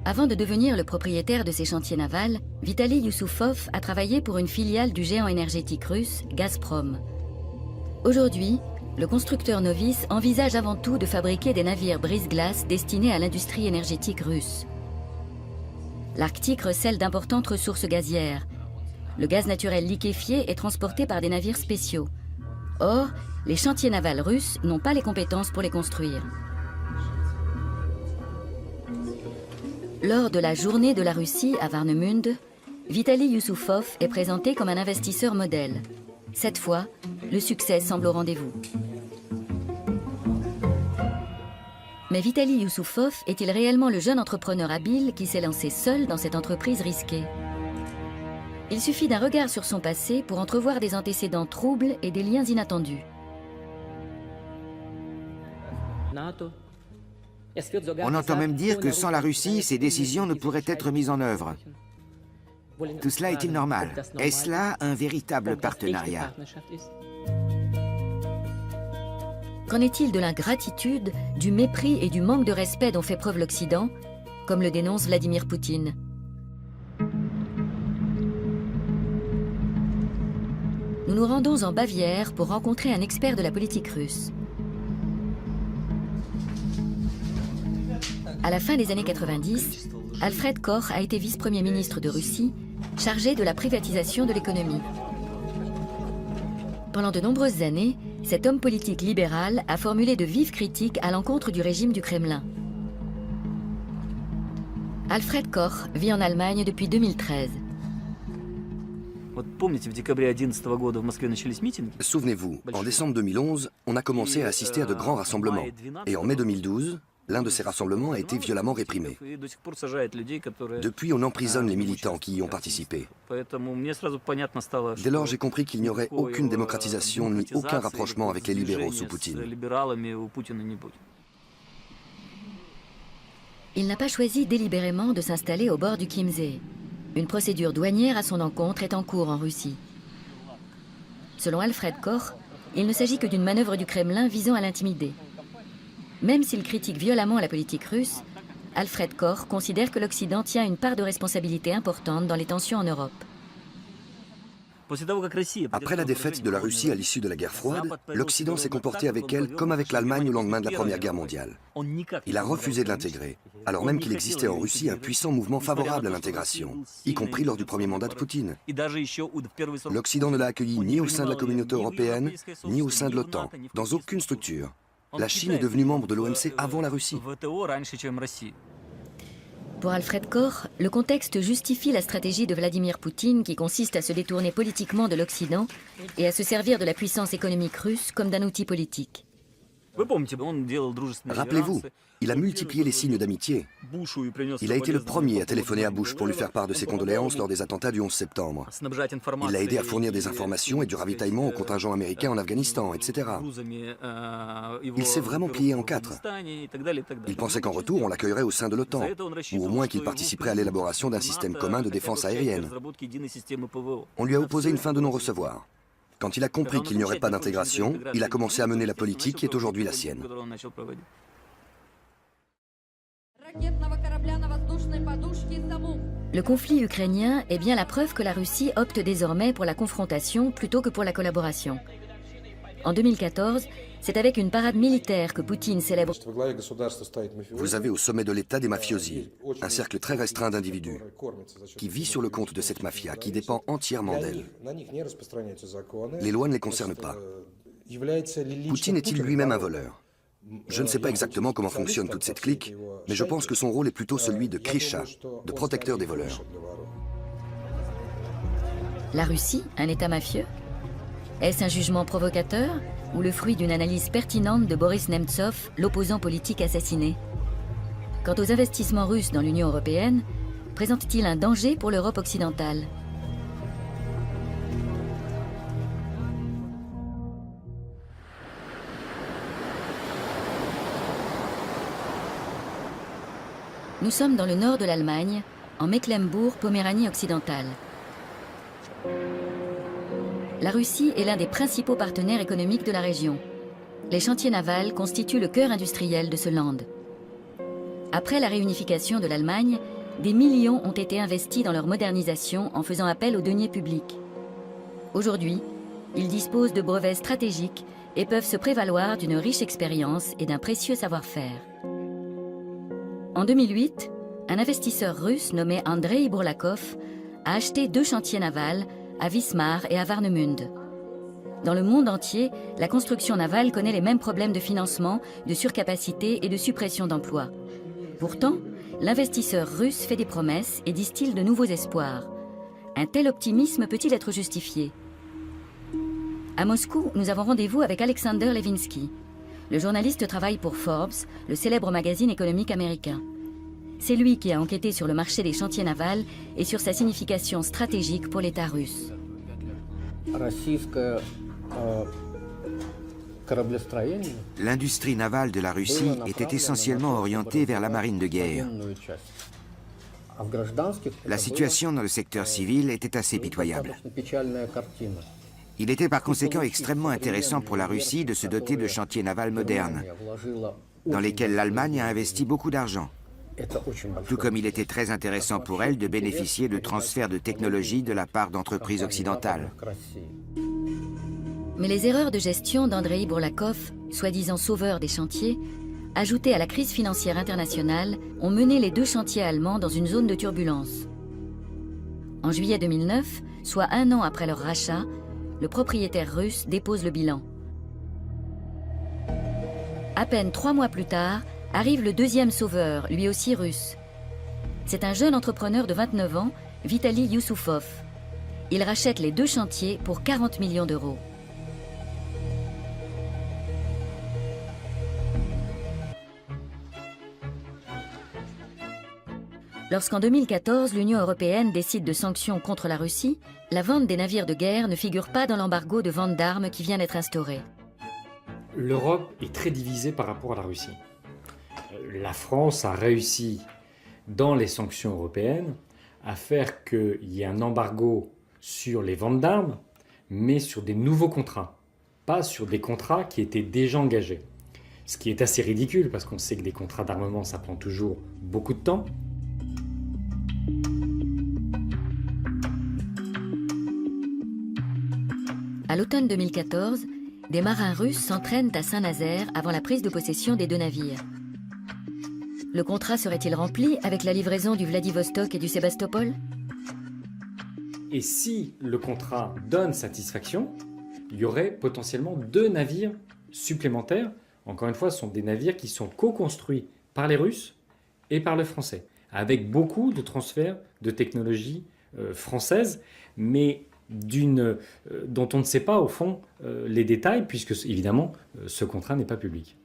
Avant de devenir le propriétaire de ces chantiers navals, Vitali Youssoufov a travaillé pour une filiale du géant énergétique russe, Gazprom. Aujourd'hui, le constructeur novice envisage avant tout de fabriquer des navires brise-glace destinés à l'industrie énergétique russe. L'Arctique recèle d'importantes ressources gazières. Le gaz naturel liquéfié est transporté par des navires spéciaux. Or, les chantiers navals russes n'ont pas les compétences pour les construire. Lors de la journée de la Russie à Warnemünde, Vitali Youssoufov est présenté comme un investisseur modèle. Cette fois, le succès semble au rendez-vous. Mais Vitali Youssoufov est-il réellement le jeune entrepreneur habile qui s'est lancé seul dans cette entreprise risquée? Il suffit d'un regard sur son passé pour entrevoir des antécédents troubles et des liens inattendus. On entend même dire que sans la Russie, ces décisions ne pourraient être mises en œuvre. Tout cela est-il normal? Est-ce là un véritable partenariat? Qu'en est-il de l'ingratitude, du mépris et du manque de respect dont fait preuve l'Occident, comme le dénonce Vladimir Poutine? Nous nous rendons en Bavière pour rencontrer un expert de la politique russe. À la fin des années 90, Alfred Koch a été vice-premier ministre de Russie, chargé de la privatisation de l'économie. Pendant de nombreuses années, cet homme politique libéral a formulé de vives critiques à l'encontre du régime du Kremlin. Alfred Koch vit en Allemagne depuis 2013. Souvenez-vous, en décembre 2011, on a commencé à assister à de grands rassemblements. Et en mai 2012, l'un de ces rassemblements a été violemment réprimé. Depuis, on emprisonne les militants qui y ont participé. Dès lors, j'ai compris qu'il n'y aurait aucune démocratisation ni aucun rapprochement avec les libéraux sous Poutine. Il n'a pas choisi délibérément de s'installer au bord du Kimsé. Une procédure douanière à son encontre est en cours en Russie. Selon Alfred Koch, il ne s'agit que d'une manœuvre du Kremlin visant à l'intimider. Même s'il critique violemment la politique russe, Alfred Koch considère que l'Occident tient une part de responsabilité importante dans les tensions en Europe. Après la défaite de la Russie à l'issue de la guerre froide, l'Occident s'est comporté avec elle comme avec l'Allemagne au lendemain de la Première Guerre mondiale. Il a refusé de l'intégrer, alors même qu'il existait en Russie un puissant mouvement favorable à l'intégration, y compris lors du premier mandat de Poutine. L'Occident ne l'a accueilli ni au sein de la communauté européenne, ni au sein de l'OTAN, dans aucune structure. La Chine est devenue membre de l'OMC avant la Russie. Pour Alfred Koch, le contexte justifie la stratégie de Vladimir Poutine qui consiste à se détourner politiquement de l'Occident et à se servir de la puissance économique russe comme d'un outil politique. Rappelez-vous, il a multiplié les signes d'amitié. Il a été le premier à téléphoner à Bush pour lui faire part de ses condoléances lors des attentats du 11 septembre. Il l'a aidé à fournir des informations et du ravitaillement au contingent américain en Afghanistan, etc. Il s'est vraiment plié en quatre. Il pensait qu'en retour, on l'accueillerait au sein de l'OTAN, ou au moins qu'il participerait à l'élaboration d'un système commun de défense aérienne. On lui a opposé une fin de non-recevoir. Quand il a compris qu'il n'y aurait pas d'intégration, il a commencé à mener la politique qui est aujourd'hui la sienne. Le conflit ukrainien est bien la preuve que la Russie opte désormais pour la confrontation plutôt que pour la collaboration. En 2014, c'est avec une parade militaire que Poutine célèbre. Vous avez au sommet de l'État des mafiosi, un cercle très restreint d'individus, qui vit sur le compte de cette mafia, qui dépend entièrement d'elle. Les lois ne les concernent pas. Poutine est-il lui-même un voleur? Je ne sais pas exactement comment fonctionne toute cette clique, mais je pense que son rôle est plutôt celui de Krisha, de protecteur des voleurs. La Russie, un État mafieux? Est-ce un jugement provocateur ou le fruit d'une analyse pertinente de Boris Nemtsov, l'opposant politique assassiné? Quant aux investissements russes dans l'Union européenne, présentent-ils un danger pour l'Europe occidentale? Nous sommes dans le nord de l'Allemagne, en Mecklembourg-Poméranie occidentale. La Russie est l'un des principaux partenaires économiques de la région. Les chantiers navals constituent le cœur industriel de ce land. Après la réunification de l'Allemagne, des millions ont été investis dans leur modernisation en faisant appel aux deniers publics. Aujourd'hui, ils disposent de brevets stratégiques et peuvent se prévaloir d'une riche expérience et d'un précieux savoir-faire. En 2008, un investisseur russe nommé Andrei Bourlakov a acheté 2 chantiers navals à Wismar et à Warnemünde. Dans le monde entier, la construction navale connaît les mêmes problèmes de financement, de surcapacité et de suppression d'emplois. Pourtant, l'investisseur russe fait des promesses et distille de nouveaux espoirs. Un tel optimisme peut-il être justifié? À Moscou, nous avons rendez-vous avec Alexander Levinsky. Le journaliste travaille pour Forbes, le célèbre magazine économique américain. C'est lui qui a enquêté sur le marché des chantiers navals et sur sa signification stratégique pour l'État russe. L'industrie navale de la Russie était essentiellement orientée vers la marine de guerre. La situation dans le secteur civil était assez pitoyable. Il était par conséquent extrêmement intéressant pour la Russie de se doter de chantiers navals modernes, dans lesquels l'Allemagne a investi beaucoup d'argent. Tout comme il était très intéressant pour elle de bénéficier de transferts de technologie de la part d'entreprises occidentales. Mais les erreurs de gestion d'Andrei Bourlakov, soi-disant sauveur des chantiers, ajoutées à la crise financière internationale, ont mené les 2 chantiers allemands dans une zone de turbulence. En juillet 2009, soit 1 an après leur rachat, le propriétaire russe dépose le bilan. À peine 3 mois plus tard, arrive le 2e sauveur, lui aussi russe. C'est un jeune entrepreneur de 29 ans, Vitaly Yusupov. Il rachète les 2 chantiers pour 40 millions d'euros. Lorsqu'en 2014, l'Union européenne décide de sanctions contre la Russie, la vente des navires de guerre ne figure pas dans l'embargo de vente d'armes qui vient d'être instauré. L'Europe est très divisée par rapport à la Russie. La France a réussi, dans les sanctions européennes, à faire qu'il y ait un embargo sur les ventes d'armes, mais sur des nouveaux contrats, pas sur des contrats qui étaient déjà engagés. Ce qui est assez ridicule, parce qu'on sait que des contrats d'armement, ça prend toujours beaucoup de temps. À l'automne 2014, des marins russes s'entraînent à Saint-Nazaire avant la prise de possession des 2 navires. Le contrat serait-il rempli avec la livraison du Vladivostok et du Sébastopol? Et si le contrat donne satisfaction, il y aurait potentiellement 2 navires supplémentaires. Encore une fois, ce sont des navires qui sont co-construits par les Russes et par les Français, avec beaucoup de transferts de technologies françaises, mais dont on ne sait pas au fond les détails, puisque évidemment ce contrat n'est pas public.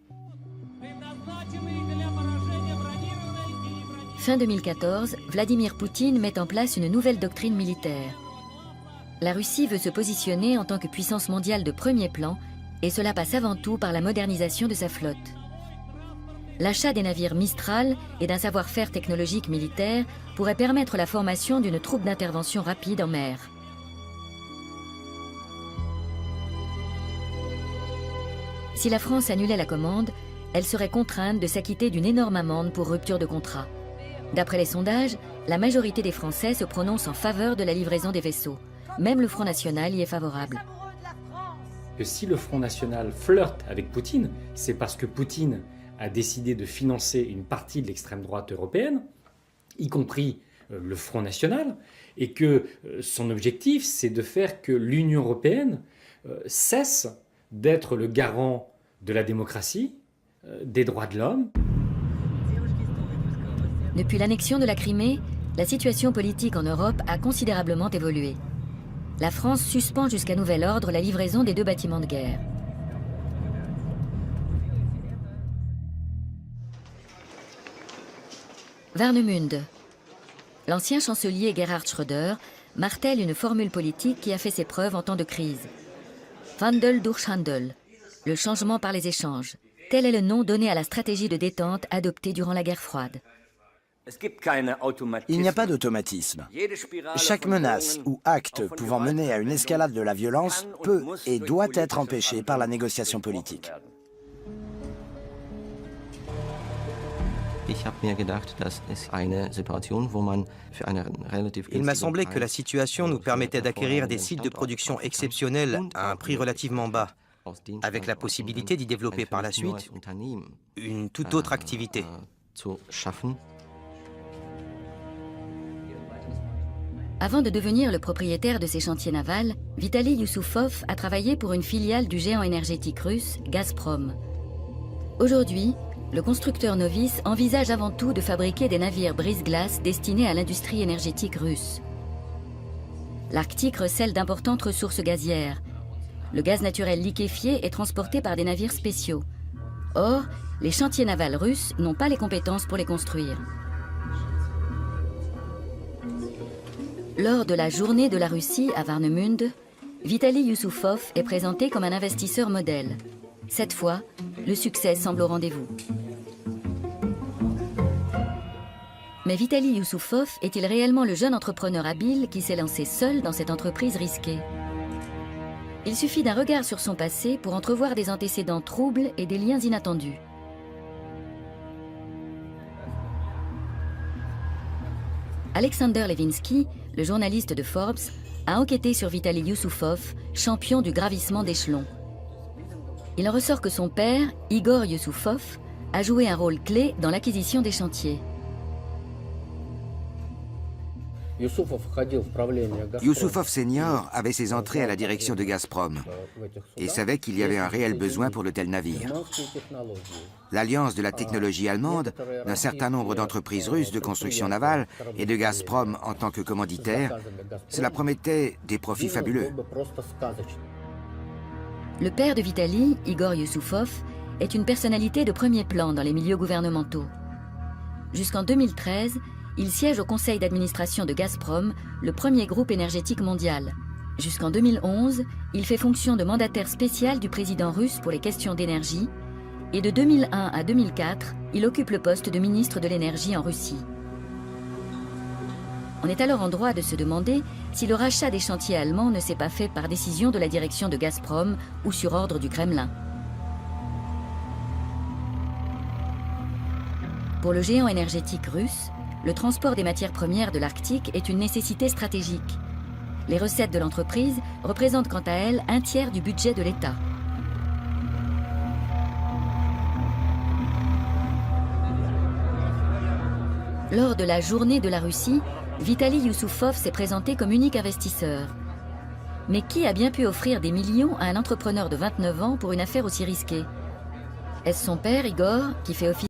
Fin 2014, Vladimir Poutine met en place une nouvelle doctrine militaire. La Russie veut se positionner en tant que puissance mondiale de premier plan, et cela passe avant tout par la modernisation de sa flotte. L'achat des navires Mistral et d'un savoir-faire technologique militaire pourrait permettre la formation d'une troupe d'intervention rapide en mer. Si la France annulait la commande, elle serait contrainte de s'acquitter d'une énorme amende pour rupture de contrat. D'après les sondages, la majorité des Français se prononce en faveur de la livraison des vaisseaux. Même le Front National y est favorable. Que si le Front National flirte avec Poutine, c'est parce que Poutine a décidé de financer une partie de l'extrême droite européenne, y compris le Front National, et que son objectif, c'est de faire que l'Union européenne cesse d'être le garant de la démocratie, des droits de l'homme. Depuis l'annexion de la Crimée, la situation politique en Europe a considérablement évolué. La France suspend jusqu'à nouvel ordre la livraison des 2 bâtiments de guerre. Warnemünde. L'ancien chancelier Gerhard Schröder martèle une formule politique qui a fait ses preuves en temps de crise. Wandel durch Handel, le changement par les échanges. Tel est le nom donné à la stratégie de détente adoptée durant la guerre froide. Il n'y a pas d'automatisme. Chaque menace ou acte pouvant mener à une escalade de la violence peut et doit être empêché par la négociation politique. Il m'a semblé que la situation nous permettait d'acquérir des sites de production exceptionnels à un prix relativement bas, avec la possibilité d'y développer par la suite une toute autre activité. Avant de devenir le propriétaire de ces chantiers navals, Vitali Yusupov a travaillé pour une filiale du géant énergétique russe, Gazprom. Aujourd'hui, le constructeur novice envisage avant tout de fabriquer des navires brise-glace destinés à l'industrie énergétique russe. L'Arctique recèle d'importantes ressources gazières. Le gaz naturel liquéfié est transporté par des navires spéciaux. Or, les chantiers navals russes n'ont pas les compétences pour les construire. Lors de la journée de la Russie à Warnemünde, Vitali Yusupov est présenté comme un investisseur modèle. Cette fois, le succès semble au rendez-vous. Mais Vitali Yusupov est-il réellement le jeune entrepreneur habile qui s'est lancé seul dans cette entreprise risquée? Il suffit d'un regard sur son passé pour entrevoir des antécédents troubles et des liens inattendus. Alexander Levinsky, le journaliste de Forbes, a enquêté sur Vitali Yusupov, champion du gravissement d'échelons. Il en ressort que son père, Igor Yusupov, a joué un rôle clé dans l'acquisition des chantiers. Yusupov senior avait ses entrées à la direction de Gazprom et savait qu'il y avait un réel besoin pour de tels navires. L'alliance de la technologie allemande, d'un certain nombre d'entreprises russes de construction navale et de Gazprom en tant que commanditaire, cela promettait des profits fabuleux. Le père de Vitali, Igor Yusupov, est une personnalité de premier plan dans les milieux gouvernementaux. Jusqu'en 2013, il siège au conseil d'administration de Gazprom, le premier groupe énergétique mondial. Jusqu'en 2011, il fait fonction de mandataire spécial du président russe pour les questions d'énergie, et de 2001 à 2004, il occupe le poste de ministre de l'énergie en Russie. On est alors en droit de se demander si le rachat des chantiers allemands ne s'est pas fait par décision de la direction de Gazprom ou sur ordre du Kremlin. Pour le géant énergétique russe, le transport des matières premières de l'Arctique est une nécessité stratégique. Les recettes de l'entreprise représentent quant à elles un tiers du budget de l'État. Lors de la journée de la Russie, Vitaly Youssoufov s'est présenté comme unique investisseur. Mais qui a bien pu offrir des millions à un entrepreneur de 29 ans pour une affaire aussi risquée? Est-ce son père, Igor, qui fait office